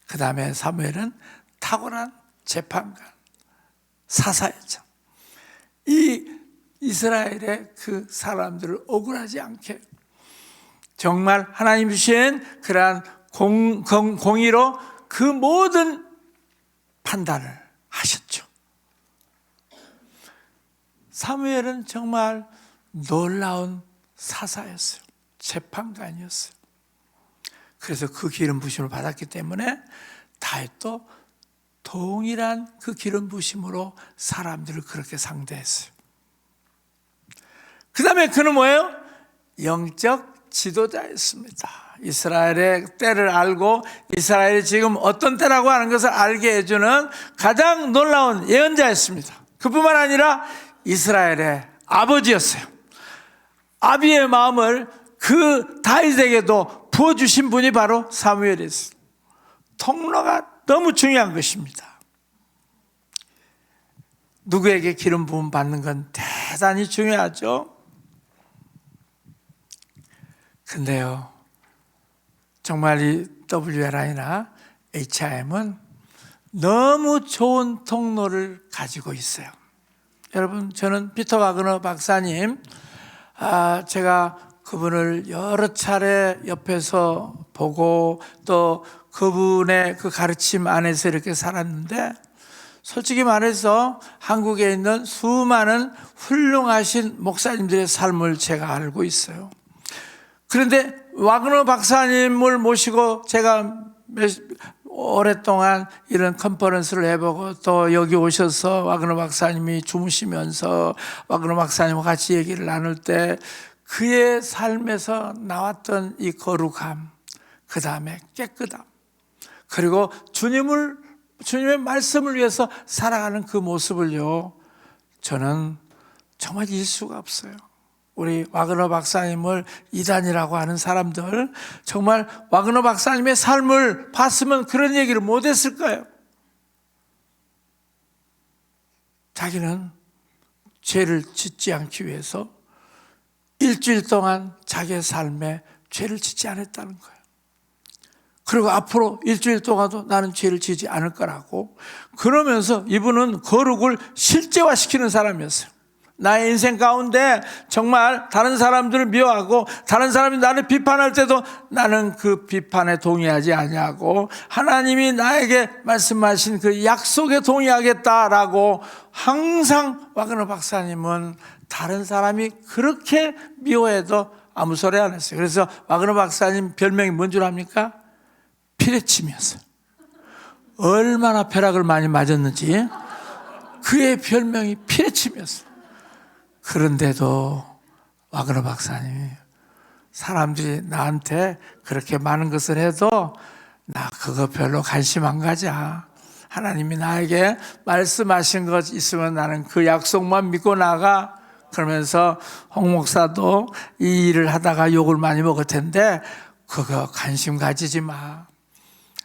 그 다음에 사무엘은 탁월한 재판관, 사사였죠. 이 이스라엘의 그 사람들을 억울하지 않게 정말 하나님 주신 그러한 공의로 그 모든 판단을 하셨죠. 사무엘은 정말 놀라운 사사였어요. 재판관이었어요. 그래서 그 기름 부심을 받았기 때문에 다윗도 동일한 그 기름 부심으로 사람들을 그렇게 상대했어요. 그 다음에 그는 뭐예요? 영적 지도자였습니다. 이스라엘의 때를 알고 이스라엘이 지금 어떤 때라고 하는 것을 알게 해주는 가장 놀라운 예언자였습니다. 그뿐만 아니라 이스라엘의 아버지였어요. 아비의 마음을 그 다윗에게도 부어주신 분이 바로 사무엘이었어요. 통로가 너무 중요한 것입니다. 누구에게 기름 부음 받는 건 대단히 중요하죠. 근데요, 정말 이 WLI나 HIM은 너무 좋은 통로를 가지고 있어요. 여러분, 저는 피터 와그너 박사님, 제가 그분을 여러 차례 옆에서 보고 또 그분의 그 가르침 안에서 이렇게 살았는데, 솔직히 말해서 한국에 있는 수많은 훌륭하신 목사님들의 삶을 제가 알고 있어요. 그런데 와그너 박사님을 모시고 제가 오랫동안 이런 컨퍼런스를 해보고 또 여기 오셔서 와그너 박사님이 주무시면서 와그너 박사님과 같이 얘기를 나눌 때 그의 삶에서 나왔던 이 거룩함, 그 다음에 깨끗함, 그리고 주님의 말씀을 위해서 살아가는 그 모습을요, 저는 정말 잊을 수가 없어요. 우리 와그너 박사님을 이단이라고 하는 사람들, 정말 와그너 박사님의 삶을 봤으면 그런 얘기를 못했을까요? 자기는 죄를 짓지 않기 위해서 일주일 동안 자기의 삶에 죄를 짓지 않았다는 거예요. 그리고 앞으로 일주일 동안도 나는 죄를 지지 않을 거라고, 그러면서 이분은 거룩을 실제화시키는 사람이었어요. 나의 인생 가운데 정말 다른 사람들을 미워하고 다른 사람이 나를 비판할 때도 나는 그 비판에 동의하지 아니하고 하나님이 나에게 말씀하신 그 약속에 동의하겠다라고 항상 와그너 박사님은 다른 사람이 그렇게 미워해도 아무 소리 안 했어요. 그래서 와그너 박사님 별명이 뭔 줄 압니까? 피레침이었어요. 얼마나 벼락을 많이 맞았는지 그의 별명이 피레침이었어요. 그런데도 와그너 박사님이 사람들이 나한테 그렇게 많은 것을 해도 나 그거 별로 관심 안 가져. 하나님이 나에게 말씀하신 것 있으면 나는 그 약속만 믿고 나가. 그러면서 홍 목사도 이 일을 하다가 욕을 많이 먹을 텐데 그거 관심 가지지 마.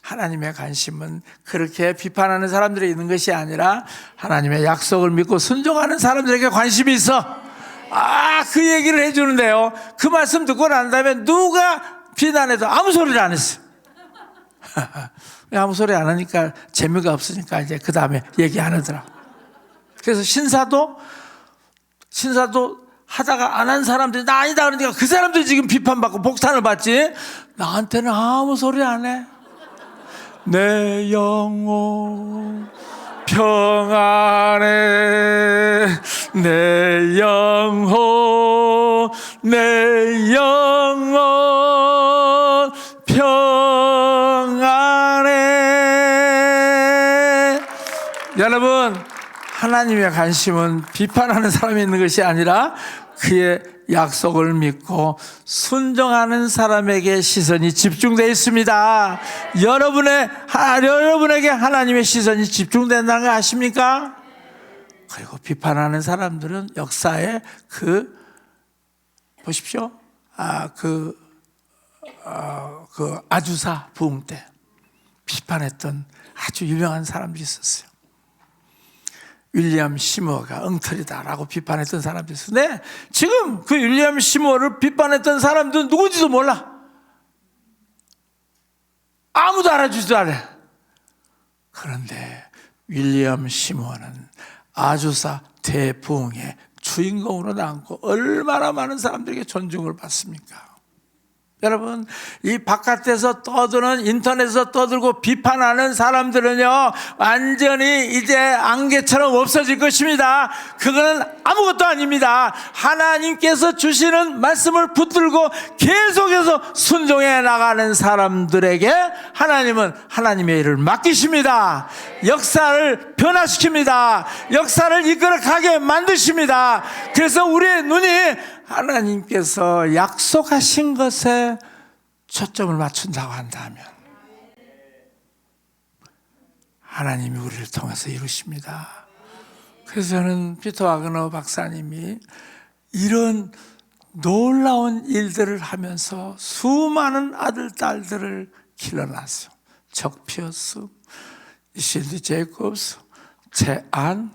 하나님의 관심은 그렇게 비판하는 사람들이 있는 것이 아니라 하나님의 약속을 믿고 순종하는 사람들에게 관심이 있어. 그 얘기를 해주는데요, 그 말씀 듣고 난 다음에 누가 비난해도 아무 소리를 안 했어요. 아무 소리 안 하니까 재미가 없으니까 이제 그 다음에 얘기 안 하더라. 그래서 신사도 하다가 안 한 사람들이 나 아니다 그러니까 그 사람들이 지금 비판받고 복탄을 받지, 나한테는 아무 소리 안 해. 내 영혼 평안해, 내 영혼 평안해. 여러분, 하나님의 관심은 비판하는 사람이 있는 것이 아니라 그의 약속을 믿고 순종하는 사람에게 시선이 집중되어 있습니다. 여러분에게 하나님의 시선이 집중된다는 거 아십니까? 그리고 비판하는 사람들은 역사에 보십시오. 아주사 부흥 때 비판했던 아주 유명한 사람들이 있었어요. 윌리엄 시머가 엉터리다라고 비판했던 사람들이 있어요. 네, 지금 그 윌리엄 시머를 비판했던 사람들은 누군지도 몰라. 아무도 알아주지도 않아. 그런데 윌리엄 시머는 아주사 대부흥의 주인공으로 남고 얼마나 많은 사람들에게 존중을 받습니까? 여러분, 이 바깥에서 떠드는, 인터넷에서 떠들고 비판하는 사람들은요, 완전히 이제 안개처럼 없어질 것입니다. 그거는 아무것도 아닙니다. 하나님께서 주시는 말씀을 붙들고 계속해서 순종해 나가는 사람들에게 하나님은 하나님의 일을 맡기십니다. 역사를 변화시킵니다. 역사를 이끌어가게 만드십니다. 그래서 우리의 눈이 하나님께서 약속하신 것에 초점을 맞춘다고 한다면 하나님이 우리를 통해서 이루십니다. 그래서 저는 피터 와그너 박사님이 이런 놀라운 일들을 하면서 수많은 아들, 딸들을 길러놨어요. 척 피어스, 신디 제이콥스, 제안,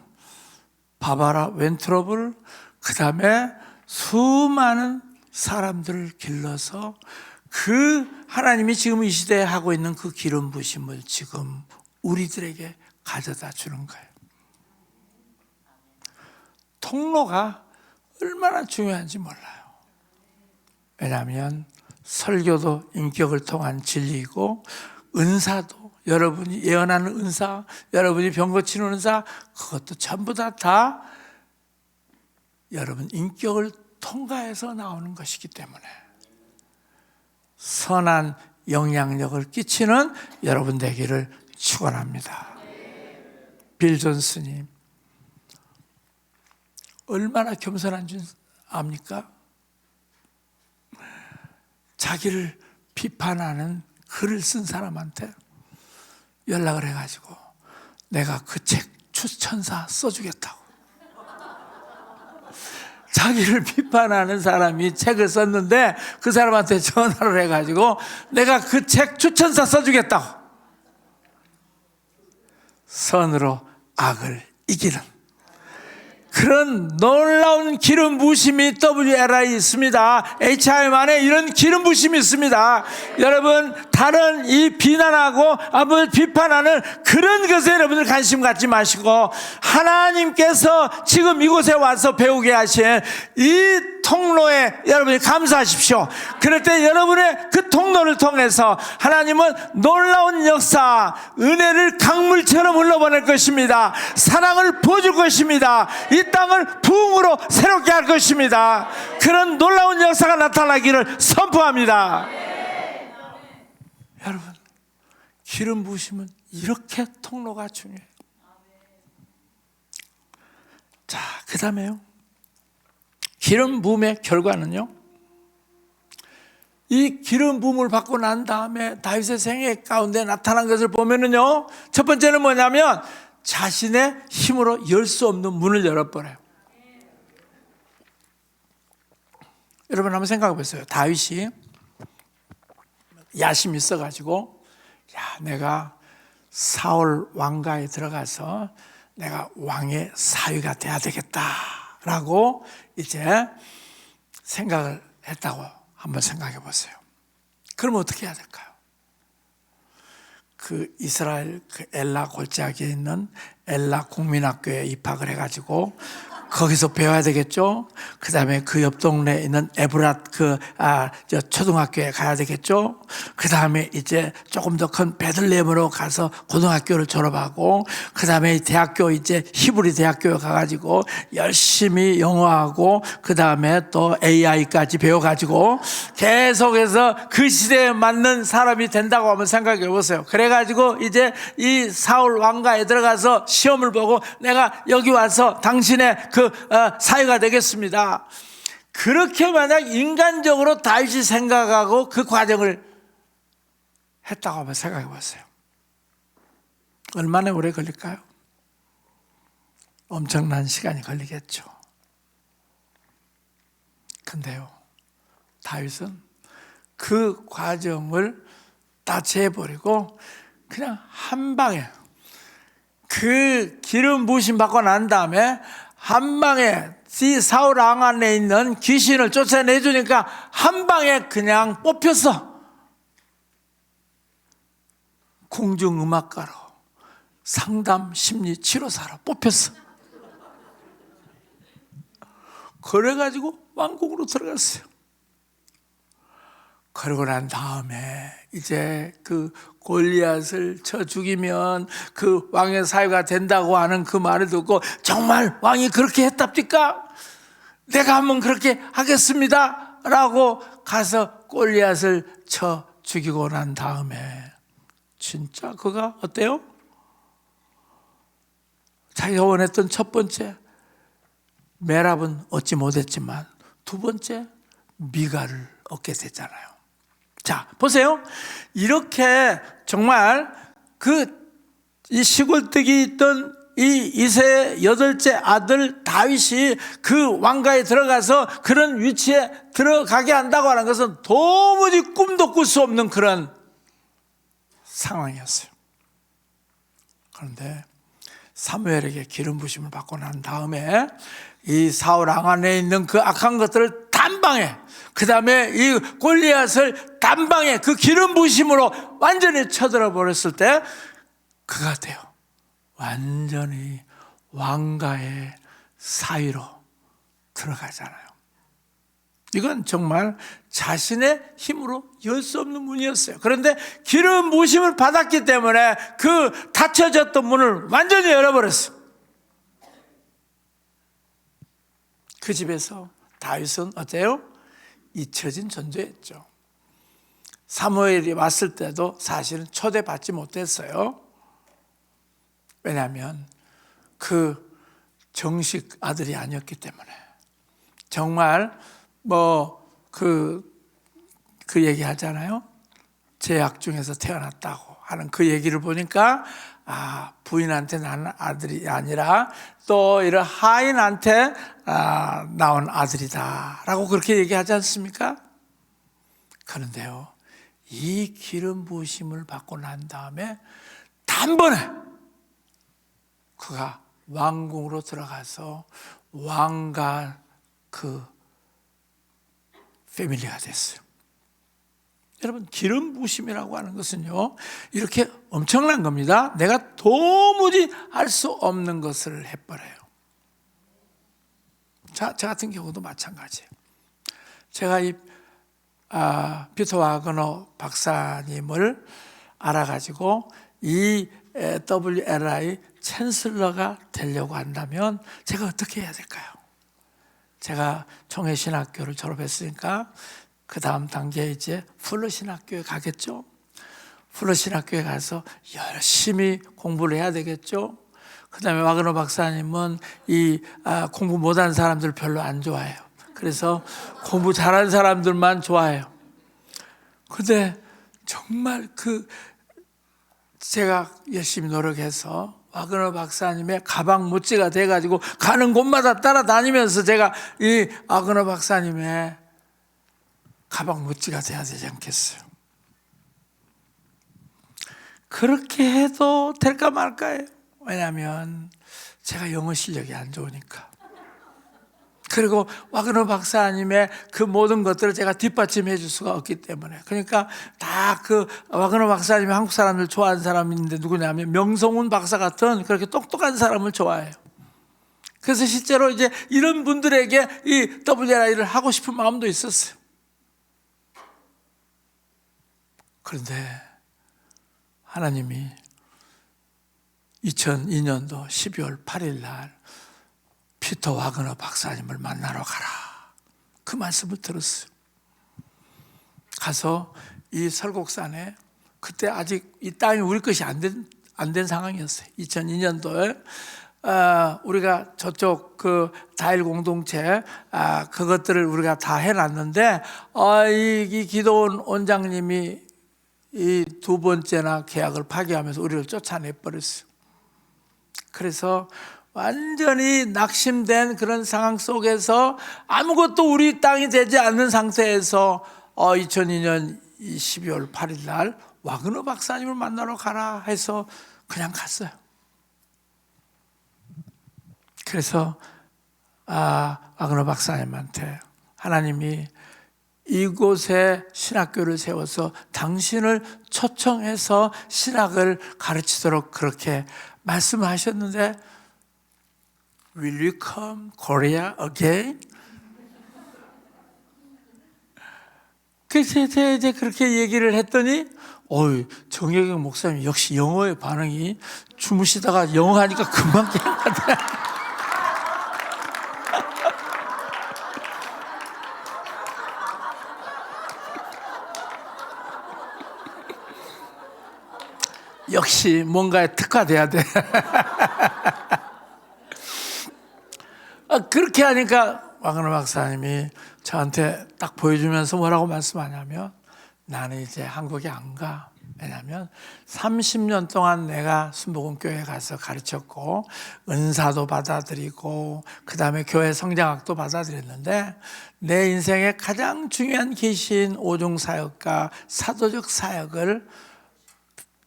바바라 웬트러블, 그 다음에 수많은 사람들을 길러서 그 하나님이 지금 이 시대에 하고 있는 그 기름 부심을 지금 우리들에게 가져다 주는 거예요. 통로가 얼마나 중요한지 몰라요. 왜냐하면 설교도 인격을 통한 진리이고, 은사도, 여러분이 예언하는 은사, 여러분이 병 고치는 은사, 그것도 전부 다 여러분 인격을 통과해서 나오는 것이기 때문에 선한 영향력을 끼치는 여러분 되기를 축원합니다. 빌 존스님 얼마나 겸손한 줄 압니까? 자기를 비판하는 글을 쓴 사람한테 연락을 해가지고 내가 그 책 추천사 써주겠다고. 자기를 비판하는 사람이 책을 썼는데 그 사람한테 전화를 해가지고 내가 그 책 추천사 써주겠다고. 선으로 악을 이기는 그런 놀라운 기름 부으심이 WLI에 있습니다. HIM 안에 이런 기름 부으심이 있습니다. 여러분, 다른 이 비난하고 비판하는 그런 것에 여러분들 관심 갖지 마시고 하나님께서 지금 이곳에 와서 배우게 하신 이 통로에 여러분이 감사하십시오. 그럴 때 여러분의 그 통로를 통해서 하나님은 놀라운 역사, 은혜를 강물처럼 흘러보낼 것입니다. 사랑을 부어줄 것입니다. 이 땅을 부흥으로 새롭게 할 것입니다. 그런 놀라운 역사가 나타나기를 선포합니다. 여러분, 기름 부으시면 이렇게 통로가 중요해요. 자, 그 다음에요, 기름 부음의 결과는요, 이 기름 부음을 받고 난 다음에 다윗의 생애 가운데 나타난 것을 보면은요, 첫 번째는 뭐냐면 자신의 힘으로 열 수 없는 문을 열어버려요. 여러분 한번 생각해 보세요. 다윗이 야심이 있어가지고 내가 사울 왕가에 들어가서 내가 왕의 사위가 돼야 되겠다라고 이제 생각을 했다고 한번 생각해 보세요. 그러면 어떻게 해야 될까요? 그 이스라엘 그 엘라 골짜기에 있는 엘라 국민학교에 입학을 해가지고 거기서 배워야 되겠죠. 그 다음에 그 옆 동네에 있는 에브랏 초등학교에 가야 되겠죠. 그 다음에 이제 조금 더 큰 베들레헴으로 가서 고등학교를 졸업하고, 그 다음에 대학교 이제 히브리 대학교에 가가지고 열심히 영어하고, 그 다음에 또 AI까지 배워가지고 계속해서 그 시대에 맞는 사람이 된다고 한번 생각해 보세요. 그래가지고 이제 이 사울 왕가에 들어가서 시험을 보고 내가 여기 와서 당신의 사회가 되겠습니다. 그렇게 만약 인간적으로 다윗이 생각하고 그 과정을 했다고 한번 생각해 보세요. 얼마나 오래 걸릴까요? 엄청난 시간이 걸리겠죠. 근데요, 다윗은 그 과정을 다 재버리고 그냥 한 방에 그 기름 부으심 받고 난 다음에 한 방에 사울 왕 안에 있는 귀신을 쫓아내주니까 한 방에 그냥 뽑혔어. 궁중음악가로, 상담 심리 치료사로 뽑혔어. 그래가지고 왕궁으로 들어갔어요. 그러고 난 다음에 이제 그 골리앗을 쳐 죽이면 그 왕의 사위가 된다고 하는 그 말을 듣고 정말 왕이 그렇게 했답니까? 내가 한번 그렇게 하겠습니다 라고 가서 골리앗을 쳐 죽이고 난 다음에 진짜 그가 어때요? 자기가 원했던 첫 번째 메랍은 얻지 못했지만 두 번째 미가를 얻게 됐잖아요. 자, 보세요. 이렇게 정말 이 시골뜨기 있던 이 이세의 8째 아들 다윗이 그 왕가에 들어가서 그런 위치에 들어가게 한다고 하는 것은 도무지 꿈도 꿀 수 없는 그런 상황이었어요. 그런데 사무엘에게 기름 부심을 받고 난 다음에 이 사울 왕 안에 있는 그 악한 것들을 단방에, 그 다음에 이 골리앗을 단방에 그 기름 부심으로 완전히 쳐들어 버렸을 때 그가 돼요. 완전히 왕가의 사위로 들어가잖아요. 이건 정말 자신의 힘으로 열 수 없는 문이었어요. 그런데 기름 부심을 받았기 때문에 그 닫혀졌던 문을 완전히 열어버렸어요. 그 집에서 다윗은 어때요? 잊혀진 존재였죠. 사무엘이 왔을 때도 사실은 초대받지 못했어요. 왜냐하면 그 정식 아들이 아니었기 때문에. 정말 그 얘기 하잖아요. 제약 중에서 태어났다고 하는 그 얘기를 보니까 부인한테 낳은 아들이 아니라 또 이런 하인한테 낳은 아들이다라고 그렇게 얘기하지 않습니까? 그런데요, 이 기름 부으심을 받고 난 다음에 단번에 그가 왕궁으로 들어가서 왕과 그 패밀리가 됐어요. 여러분, 기름 부으심이라고 하는 것은요, 이렇게 엄청난 겁니다. 내가 도무지 알 수 없는 것을 해버려요. 저 같은 경우도 마찬가지예요. 제가 피터 와그너 박사님을 알아가지고 이 WLI 챈슬러가 되려고 한다면 제가 어떻게 해야 될까요? 제가 총회신학교를 졸업했으니까 그 다음 단계에 이제 풀러신학교에 가겠죠. 풀러신학교에 가서 열심히 공부를 해야 되겠죠. 그 다음에 와그너 박사님은 공부 못하는 사람들 별로 안 좋아해요. 그래서 공부 잘하는 사람들만 좋아해요. 근데 정말 제가 열심히 노력해서 와그너 박사님의 가방 못지가 돼가지고 가는 곳마다 따라다니면서 제가 이 와그너 박사님의 가방 못지가 돼야 되지 않겠어요? 그렇게 해도 될까 말까요? 왜냐하면 제가 영어 실력이 안 좋으니까. 그리고 와그너 박사님의 그 모든 것들을 제가 뒷받침해 줄 수가 없기 때문에. 그러니까 다 와그너 박사님이 한국 사람들 좋아하는 사람인데 누구냐면 명성훈 박사 같은 그렇게 똑똑한 사람을 좋아해요. 그래서 실제로 이제 이런 분들에게 이 WRI를 하고 싶은 마음도 있었어요. 그런데 하나님이 2002년도 12월 8일 날 피터 와그너 박사님을 만나러 가라, 그 말씀을 들었어요. 가서 이 설곡산에, 그때 아직 이 땅이 우리 것이 안 된 상황이었어요. 2002년도에 우리가 저쪽 다일 공동체 그것들을 우리가 다 해놨는데 이 기도원 원장님이 이 두 번째나 계약을 파기하면서 우리를 쫓아내 버렸어요. 그래서 완전히 낙심된 그런 상황 속에서 아무것도 우리 땅이 되지 않는 상태에서 2002년 12월 8일 날 와그너 박사님을 만나러 가라 해서 그냥 갔어요. 그래서 와그너 박사님한테 하나님이 이곳에 신학교를 세워서 당신을 초청해서 신학을 가르치도록 그렇게 말씀하셨는데 Will you come Korea again? 그래서 이제 그렇게 얘기를 했더니 정혜경 목사님 역시 영어의 반응이 주무시다가 영어 하니까 금방 깨어나더라. 역시 뭔가에 특화돼야 돼. 그렇게 하니까 와그너 박사님이 저한테 딱 보여주면서 뭐라고 말씀하냐면 나는 이제 한국에 안 가. 왜냐하면 30년 동안 내가 순복음교회에 가서 가르쳤고 은사도 받아들이고 그 다음에 교회 성장학도 받아들였는데 내 인생의 가장 중요한 계시인 오종사역과 사도적 사역을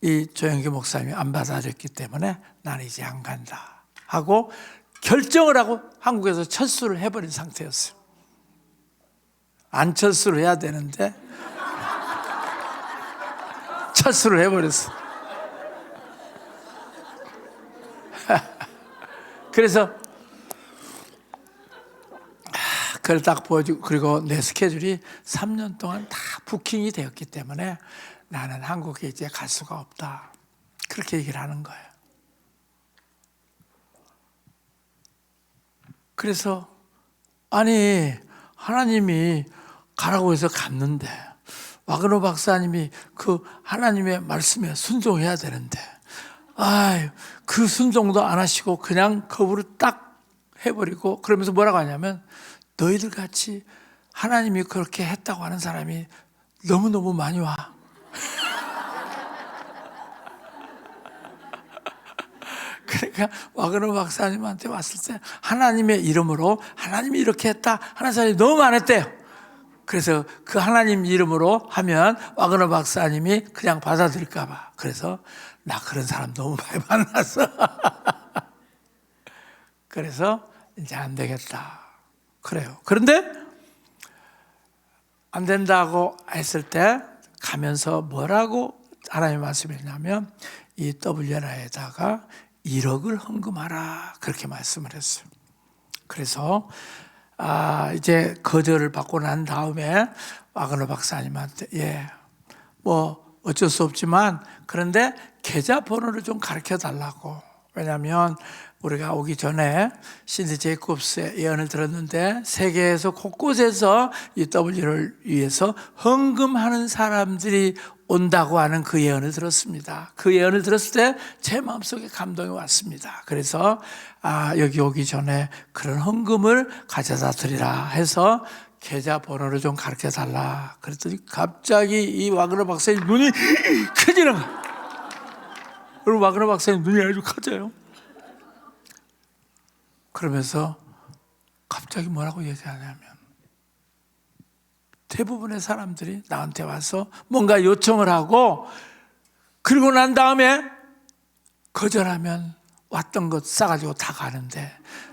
이 조영기 목사님이 안 받아들였기 때문에 나는 이제 안 간다 하고 결정을 하고 한국에서 철수를 해버린 상태였어요. 안 철수를 해야 되는데 철수를 해버렸어. 그래서 그걸 딱 보여주고, 그리고 내 스케줄이 3년 동안 다 부킹이 되었기 때문에 나는 한국에 이제 갈 수가 없다, 그렇게 얘기를 하는 거예요. 그래서 아니 하나님이 가라고 해서 갔는데 와그너 박사님이 그 하나님의 말씀에 순종해야 되는데, 그 순종도 안 하시고 그냥 거부를 딱 해버리고, 그러면서 뭐라고 하냐면, 너희들 같이 하나님이 그렇게 했다고 하는 사람이 너무너무 많이 와. 그러니까 와그너 박사님한테 왔을 때 하나님의 이름으로 하나님이 이렇게 했다 하는 사람이 너무 많았대요. 그래서 그 하나님 이름으로 하면 와그너 박사님이 그냥 받아들일까 봐. 그래서 나 그런 사람 너무 많이 만났어. 그래서 이제 안 되겠다. 그래요. 그런데 안 된다고 했을 때 가면서 뭐라고 하나님의 말씀이 있냐면, 이 WNI에다가 1억을 헌금하라, 그렇게 말씀을 했어요. 그래서 이제 거절을 받고 난 다음에 와그너 박사님한테 뭐 어쩔 수 없지만 그런데 계좌번호를 좀 가르쳐 달라고. 왜냐하면 우리가 오기 전에 신디 제이콥스의 예언을 들었는데 세계에서 곳곳에서 이 W를 위해서 헌금하는 사람들이 온다고 하는 그 예언을 들었습니다. 그 예언을 들었을 때 제 마음속에 감동이 왔습니다. 그래서 여기 오기 전에 그런 헌금을 가져다 드리라 해서 계좌번호를 좀 가르쳐 달라 그랬더니 갑자기 이 와그너 박사님 눈이 커지는 거예요. 그리고 와그너 박사님 눈이 아주 커져요. 그러면서 갑자기 뭐라고 얘기하냐면, 대부분의 사람들이 나한테 와서 뭔가 요청을 하고, 그리고 난 다음에 거절하면 왔던 것 싸가지고 다 가는데,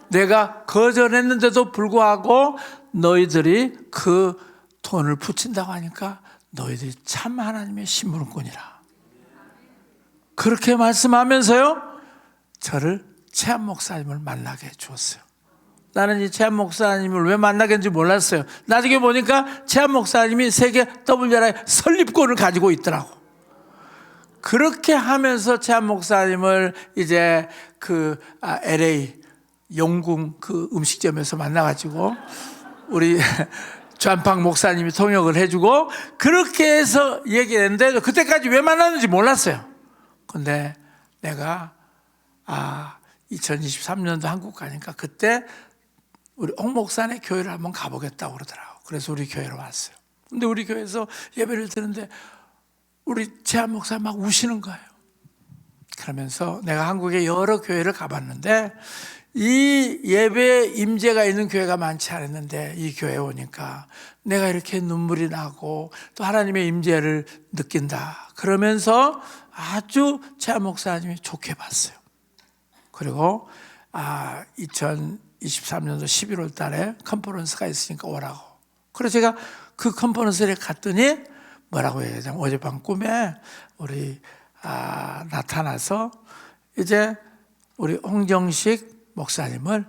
내가 거절했는데도 불구하고 너희들이 그 돈을 붙인다고 하니까 너희들이 참 하나님의 신부름꾼이라, 그렇게 말씀하면서요 저를 최한 목사님을 만나게 해주었어요. 나는 이 최한 목사님을 왜 만나게 했는지 몰랐어요. 나중에 보니까 최한 목사님이 세계 WRI 설립권을 가지고 있더라고. 그렇게 하면서 최한 목사님을 이제 그 LA 용궁 그 음식점에서 만나가지고 우리 좌팡 목사님이 통역을 해주고, 그렇게 해서 얘기했는데 그때까지 왜 만났는지 몰랐어요. 근데 내가 2023년도 한국 가니까 그때 우리 옥 목사네 교회를 한번 가보겠다고 그러더라고. 그래서 우리 교회로 왔어요. 근데 우리 교회에서 예배를 드는데 우리 최한 목사 막 우시는 거예요. 그러면서 내가 한국에 여러 교회를 가봤는데 이 예배에 임재가 있는 교회가 많지 않았는데 이 교회에 오니까 내가 이렇게 눈물이 나고 또 하나님의 임재를 느낀다 그러면서 아주 최한 목사님이 좋게 봤어요. 그리고 2023년도 11월 달에 컨퍼런스가 있으니까 오라고. 그래서 제가 그 컨퍼런스에 갔더니 뭐라고 얘기하냐면, 어젯밤 꿈에 우리 나타나서 이제 우리 홍정식 목사님을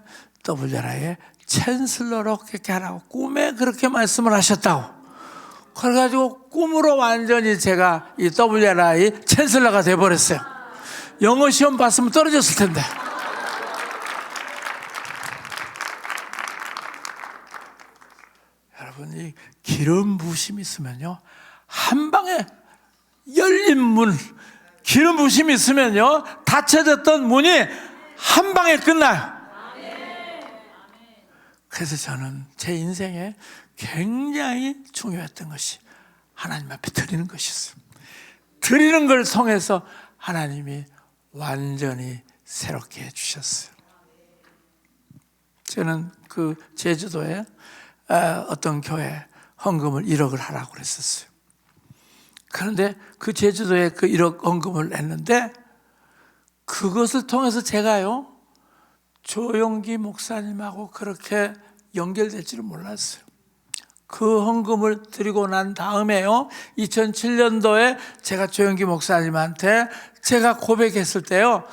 WNI의 챈슬러로 그렇게 하라고 꿈에 그렇게 말씀을 하셨다고. 그래가지고 꿈으로 완전히 제가 이 WNI 챈슬러가 돼버렸어요. 영어 시험 봤으면 떨어졌을 텐데. 여러분, 이 기름 부심이 있으면요, 한 방에 열린 문, 기름 부심이 있으면요, 닫혀졌던 문이 한 방에 끝나요. 그래서 저는 제 인생에 굉장히 중요했던 것이 하나님 앞에 드리는 것이었어요. 드리는 걸 통해서 하나님이 완전히 새롭게 해주셨어요. 저는 그 제주도에 어떤 교회 헌금을 1억을 하라고 그랬었어요. 그런데 그 제주도에 그 1억 헌금을 했는데 그것을 통해서 제가요 조용기 목사님하고 그렇게 연결될 줄은 몰랐어요. 그 헌금을 드리고 난 다음에요 2007년도에 제가 조용기 목사님한테 제가 고백했을 때요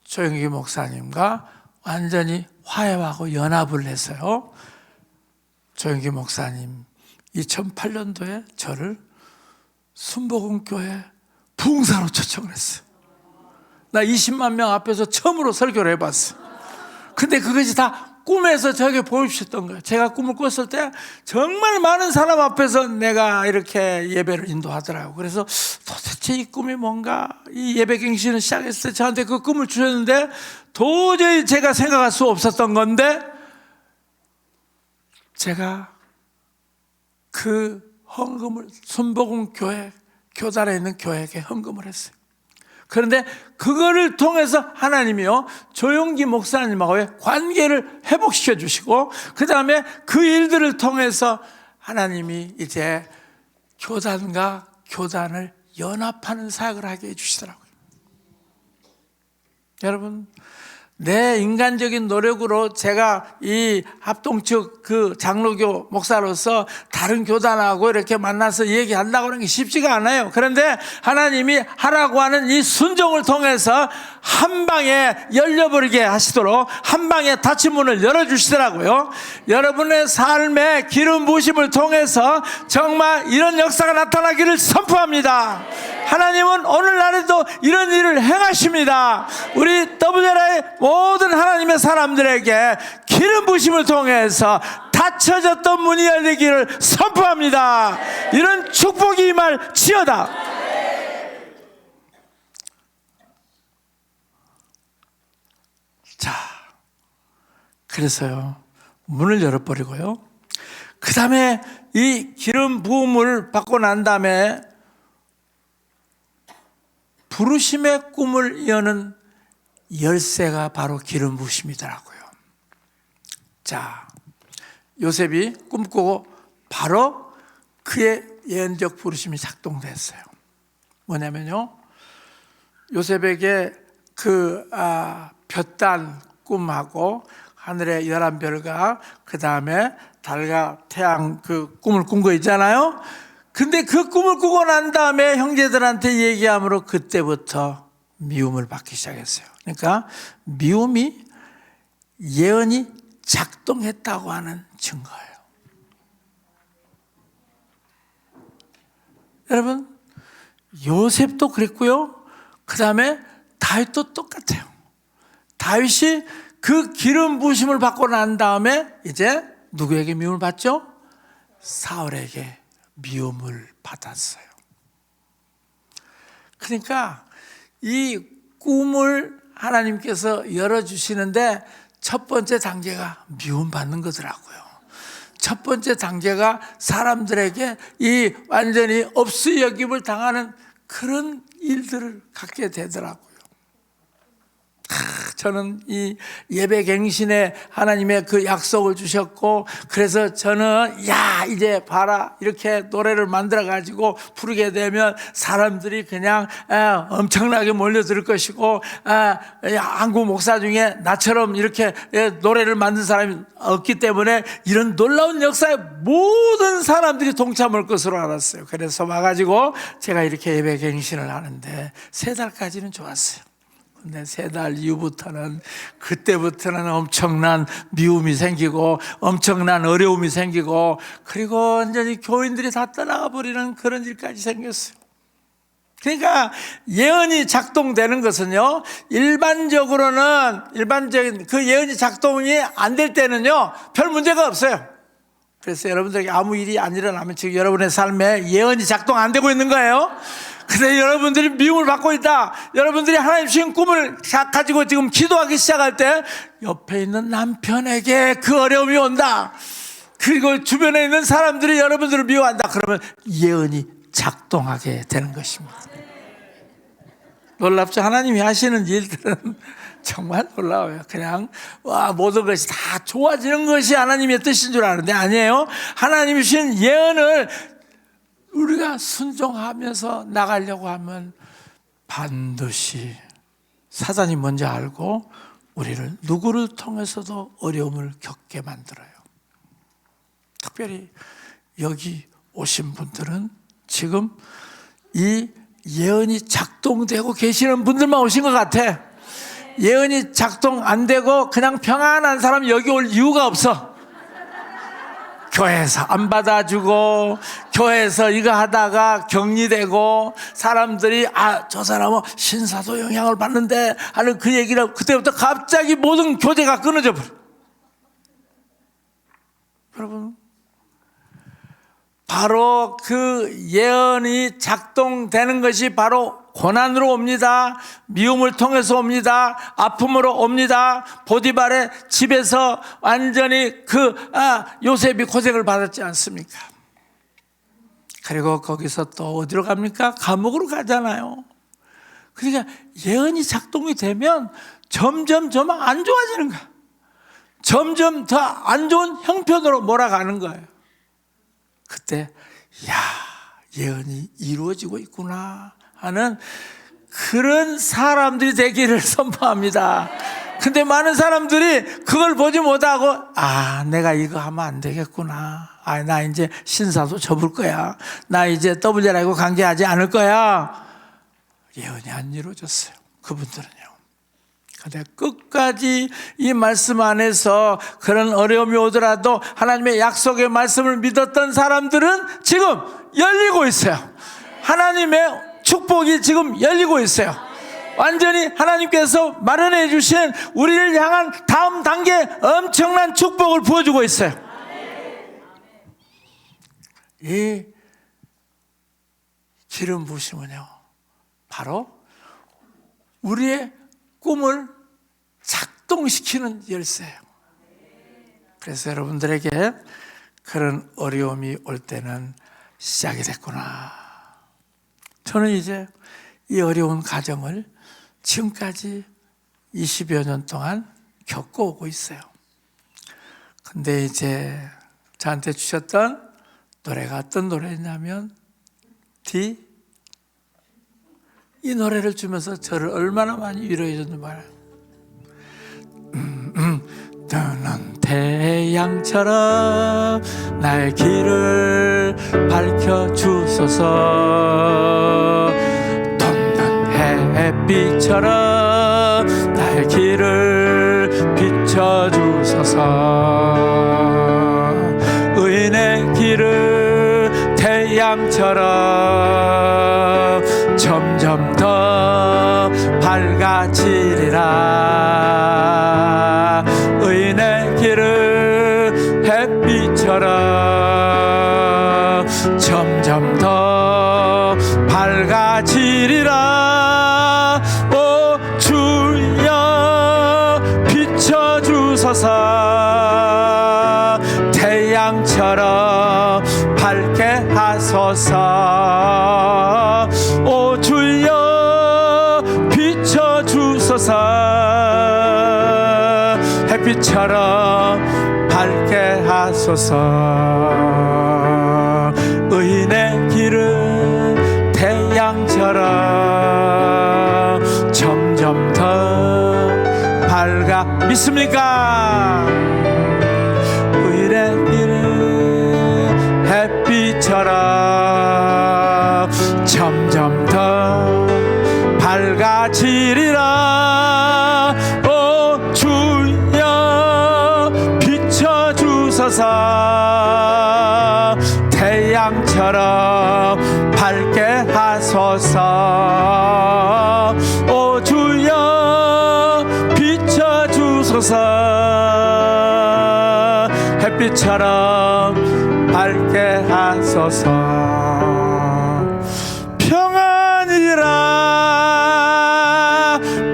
조용기 목사님과 완전히 화해하고 연합을 해서요 조용기 목사님 2008년도에 저를 순복음교회 부흥사로 초청을 했어요. 나 20만 명 앞에서 처음으로 설교를 해봤어요. 근데 그것이 다 꿈에서 저에게 보여주셨던 거예요. 제가 꿈을 꿨을 때 정말 많은 사람 앞에서 내가 이렇게 예배를 인도하더라고요. 그래서 도대체 이 꿈이 뭔가, 이 예배 갱신을 시작했을 때 저한테 그 꿈을 주셨는데 도저히 제가 생각할 수 없었던 건데, 제가 그 헌금을 순복음 교회, 교단에 있는 교회에게 헌금을 했어요. 그런데 그거를 통해서 하나님이요, 조용기 목사님하고의 관계를 회복시켜 주시고, 그 다음에 그 일들을 통해서 하나님이 이제 교단과 교단을 연합하는 사역을 하게 해주시더라고요. 여러분, 내 인간적인 노력으로 제가 이 합동측 그 장로교 목사로서 다른 교단하고 이렇게 만나서 얘기한다고 하는 게 쉽지가 않아요. 그런데 하나님이 하라고 하는 이 순종을 통해서 한 방에 열려버리게 하시도록 한 방에 닫힌 문을 열어주시더라고요. 여러분의 삶의 기름 부으심을 통해서 정말 이런 역사가 나타나기를 선포합니다. 하나님은 오늘날에도 이런 일을 행하십니다. 우리 WL의 모든 하나님의 사람들에게 기름 부으심을 통해서 닫혀졌던 문이 열리기를 선포합니다. 이런 축복이 임할지어다. 자, 그래서요, 문을 열어버리고요, 그 다음에 이 기름 부음을 받고 난 다음에 부르심의 꿈을 여는 열쇠가 바로 기름 부으심이더라고요. 자, 요셉이 꿈꾸고 바로 그의 예언적 부르심이 작동됐어요. 뭐냐면요, 요셉에게 그 볕단 꿈하고 하늘의 11별과 그 다음에 달과 태양 그 꿈을 꾼 거 있잖아요. 근데 그 꿈을 꾸고 난 다음에 형제들한테 얘기함으로 그때부터 미움을 받기 시작했어요. 그러니까 미움이 예언이 작동했다고 하는 증거예요. 여러분, 요셉도 그랬고요, 그 다음에 다윗도 똑같아요. 다윗이 그 기름 부으심을 받고 난 다음에 이제 누구에게 미움을 받죠? 사울에게 미움을 받았어요. 그러니까 이 꿈을 하나님께서 열어주시는데 첫 번째 단계가 미움받는 거더라고요. 첫 번째 단계가 사람들에게 이 완전히 없이 여김을 당하는 그런 일들을 갖게 되더라고요. 저는 이 예배갱신에 하나님의 그 약속을 주셨고, 그래서 저는 야 이제 봐라 이렇게 노래를 만들어 가지고 부르게 되면 사람들이 그냥 엄청나게 몰려들 것이고, 한국 목사 중에 나처럼 이렇게 노래를 만든 사람이 없기 때문에 이런 놀라운 역사에 모든 사람들이 동참할 것으로 알았어요. 그래서 와가지고 제가 이렇게 예배갱신을 하는데 3달까지는 좋았어요. 근데 3달 이후부터는, 그때부터는 엄청난 미움이 생기고 엄청난 어려움이 생기고, 그리고 완전히 교인들이 다 떠나가 버리는 그런 일까지 생겼어요. 그러니까 예언이 작동되는 것은요, 일반적인 그 예언이 작동이 안 될 때는요 별 문제가 없어요. 그래서 여러분들에게 아무 일이 안 일어나면 지금 여러분의 삶에 예언이 작동 안 되고 있는 거예요. 근데 여러분들이 미움을 받고 있다, 여러분들이 하나님 주신 꿈을 가지고 지금 기도하기 시작할 때 옆에 있는 남편에게 그 어려움이 온다, 그리고 주변에 있는 사람들이 여러분들을 미워한다, 그러면 예언이 작동하게 되는 것입니다. 놀랍죠? 하나님이 하시는 일들은 정말 놀라워요. 그냥 모든 것이 다 좋아지는 것이 하나님의 뜻인 줄 아는데 아니에요. 하나님이 주신 예언을 우리가 순종하면서 나가려고 하면 반드시 사단이 먼저 알고 우리를 누구를 통해서도 어려움을 겪게 만들어요. 특별히 여기 오신 분들은 지금 이 예언이 작동되고 계시는 분들만 오신 것 같아. 예언이 작동 안 되고 그냥 평안한 사람이 여기 올 이유가 없어. 교회에서 안 받아주고, 교회에서 이거 하다가 격리되고, 사람들이 저 사람은 신사도 영향을 받는데 하는 그 얘기를, 그때부터 갑자기 모든 교제가 끊어져 버려. 여러분, 바로 그 예언이 작동되는 것이 바로 고난으로 옵니다. 미움을 통해서 옵니다. 아픔으로 옵니다. 보디발의 집에서 완전히 요셉이 고생을 받았지 않습니까? 그리고 거기서 또 어디로 갑니까? 감옥으로 가잖아요. 그러니까 예언이 작동이 되면 점점 안 좋아지는 거야. 점점 더 안 좋은 형편으로 몰아가는 거예요. 그때 예언이 이루어지고 있구나 하는 그런 사람들이 되기를 선포합니다. 근데 많은 사람들이 그걸 보지 못하고 내가 이거 하면 안 되겠구나. 나 이제 신사도 접을 거야. 나 이제 WR하고 관계하지 않을 거야. 예언이 안 이루어졌어요. 그분들은요. 근데 끝까지 이 말씀 안에서 그런 어려움이 오더라도 하나님의 약속의 말씀을 믿었던 사람들은 지금 열리고 있어요. 하나님의 축복이 지금 열리고 있어요. 완전히 하나님께서 마련해 주신 우리를 향한 다음 단계 엄청난 축복을 부어주고 있어요. 이 기름 부으심은요, 바로 우리의 꿈을 작동시키는 열쇠예요. 그래서 여러분들에게 그런 어려움이 올 때는 시작이 됐구나. 저는 이제 이 어려운 과정을 지금까지 20여 년 동안 겪어오고 있어요. 근데 이제 저한테 주셨던 노래가 어떤 노래냐면 이 노래를 주면서 저를 얼마나 많이 위로해 줬는지 말아요. 떠난 태양처럼 나의 길을 밝혀주소서. 돋는 햇빛처럼 나의 길을 비춰주소서. 의인의 길을 태양처럼 점점 더 밝아지리라. 의인의 길을 햇빛처럼 점점 더 밝아지리라. 오 주여 비춰주소서. 태양처럼 밝게 하소서. 오 주여 비춰주소서. 햇빛처럼 밝게 하소서. 의인의 길은 태양처럼 점점 더 밝아. 믿습니까? 의인의 길은 햇빛처럼 점점 더 밝아지리라. 오 주여 비춰주소서. 태양처럼 밝게 하소서. 오 주여 비춰주소서. 햇빛처럼 밝게 하소서. 평안이라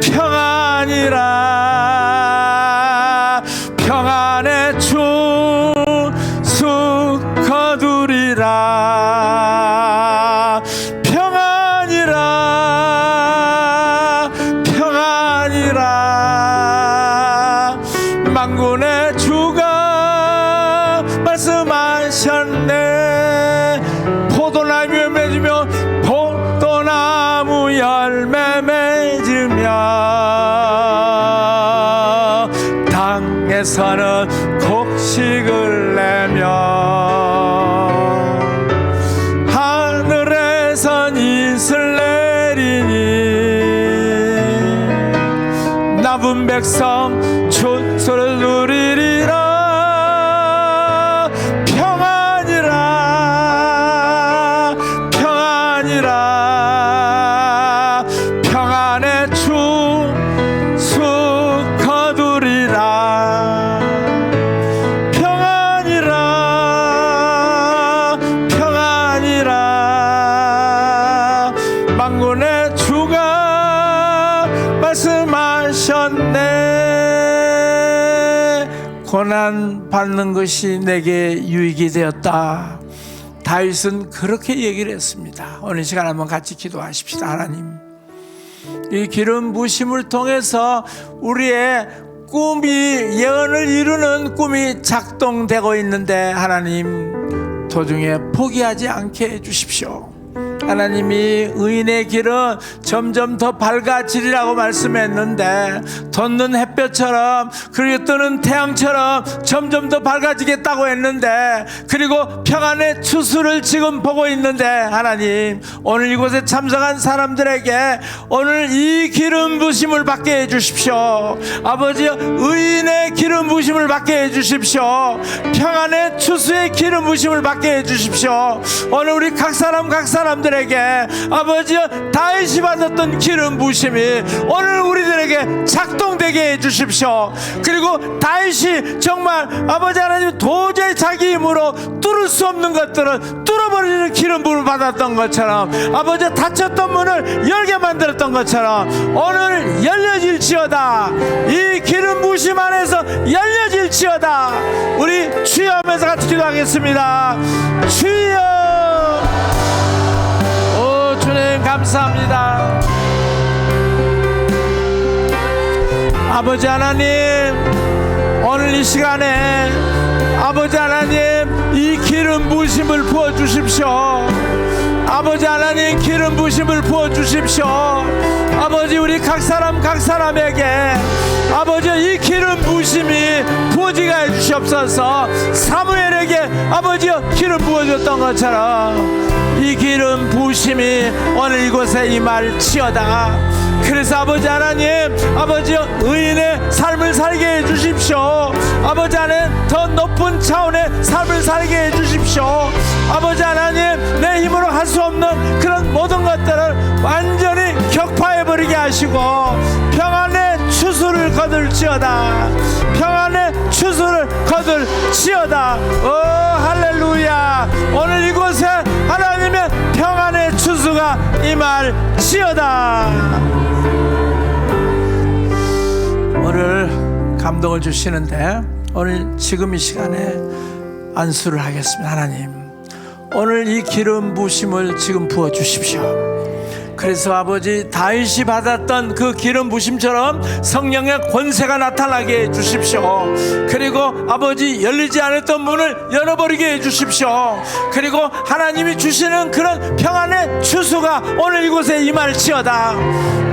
평안이라 평안의 주 수 거두리라. 평안이라 평안이라 만군의 주가 말씀하셨네. 포도나무에 맺으며 포도나무 열매 맺으며 땅에서는 곡식을 내며 하늘에선 이슬 내리니 남은 백성 춘소를 누리리라. 평안이라 평안이라 평안의 주 수 거두리라. 평안이라 고난 받는 것이 내게 유익이 되었다. 다윗은 그렇게 얘기를 했습니다. 오늘 시간 한번 같이 기도하십시다. 하나님, 이 기름 부심을 통해서 우리의 꿈이, 예언을 이루는 꿈이 작동되고 있는데 하나님, 도중에 포기하지 않게 해주십시오. 하나님이 의인의 길은 점점 더 밝아지리라고 말씀했는데, 돋는 햇볕처럼, 그리고 뜨는 태양처럼 점점 더 밝아지겠다고 했는데, 그리고 평안의 추수를 지금 보고 있는데, 하나님, 오늘 이곳에 참석한 사람들에게 오늘 이 기름 부심을 받게 해주십시오. 아버지, 의인의 기름 부심을 받게 해주십시오. 평안의 추수의 기름 부심을 받게 해주십시오. 오늘 우리 각 사람들에게 아버지여, 다윗이 받았던 기름 부심이 오늘 우리들에게 작동되게 해주십시오. 그리고 다윗이 정말 아버지 하나님, 도저히 자기 힘으로 뚫을 수 없는 것들을 뚫어버리는 기름 부음을 받았던 것처럼, 아버지 닫혔던 문을 열게 만들었던 것처럼 오늘 열려질지어다. 이 기름 부심 안에서 열려질지어다. 우리 주여 하면서 같이 기도하겠습니다. 주여, 주님 감사합니다. 아버지 하나님, 오늘 이 시간에 아버지 하나님, 이 기름 부심을 부어주십시오. 아버지 하나님, 기름 부심을 부어주십시오. 아버지, 우리 각 사람에게 아버지 이 기름 부심이 부어지게 해주시옵소서. 사무엘에게 아버지여 기름 부어줬던 것처럼 이 기름 부심이 오늘 이곳에 임할지어다. 그래서 아버지 하나님, 아버지여 의인의 삶을 살게 해주십시오. 아버지 하나님, 더 높은 차원의 삶을 살게 해주십시오. 아버지 하나님, 내 힘으로 할 수 없는 그런 모든 것들을 완전히 격파해버리게 하시고 평안의 추수를 거둘지어다. 평안의 추수를 거둘지어다. 오 할렐루야. 오늘 이곳에 하나님의 평안의 추수가 임할지어다. 오늘 감동을 주시는데, 오늘 지금 이 시간에 안수를 하겠습니다. 하나님, 오늘 이 기름 부심을 지금 부어 주십시오. 그래서 아버지, 다윗이 받았던 그 기름 부심처럼 성령의 권세가 나타나게 해 주십시오. 그리고 아버지, 열리지 않았던 문을 열어버리게 해 주십시오. 그리고 하나님이 주시는 그런 평안의 추수가 오늘 이곳에 임할지어다.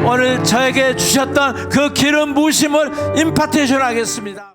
오늘 저에게 주셨던 그 기름 부심을 임파테이션 하겠습니다.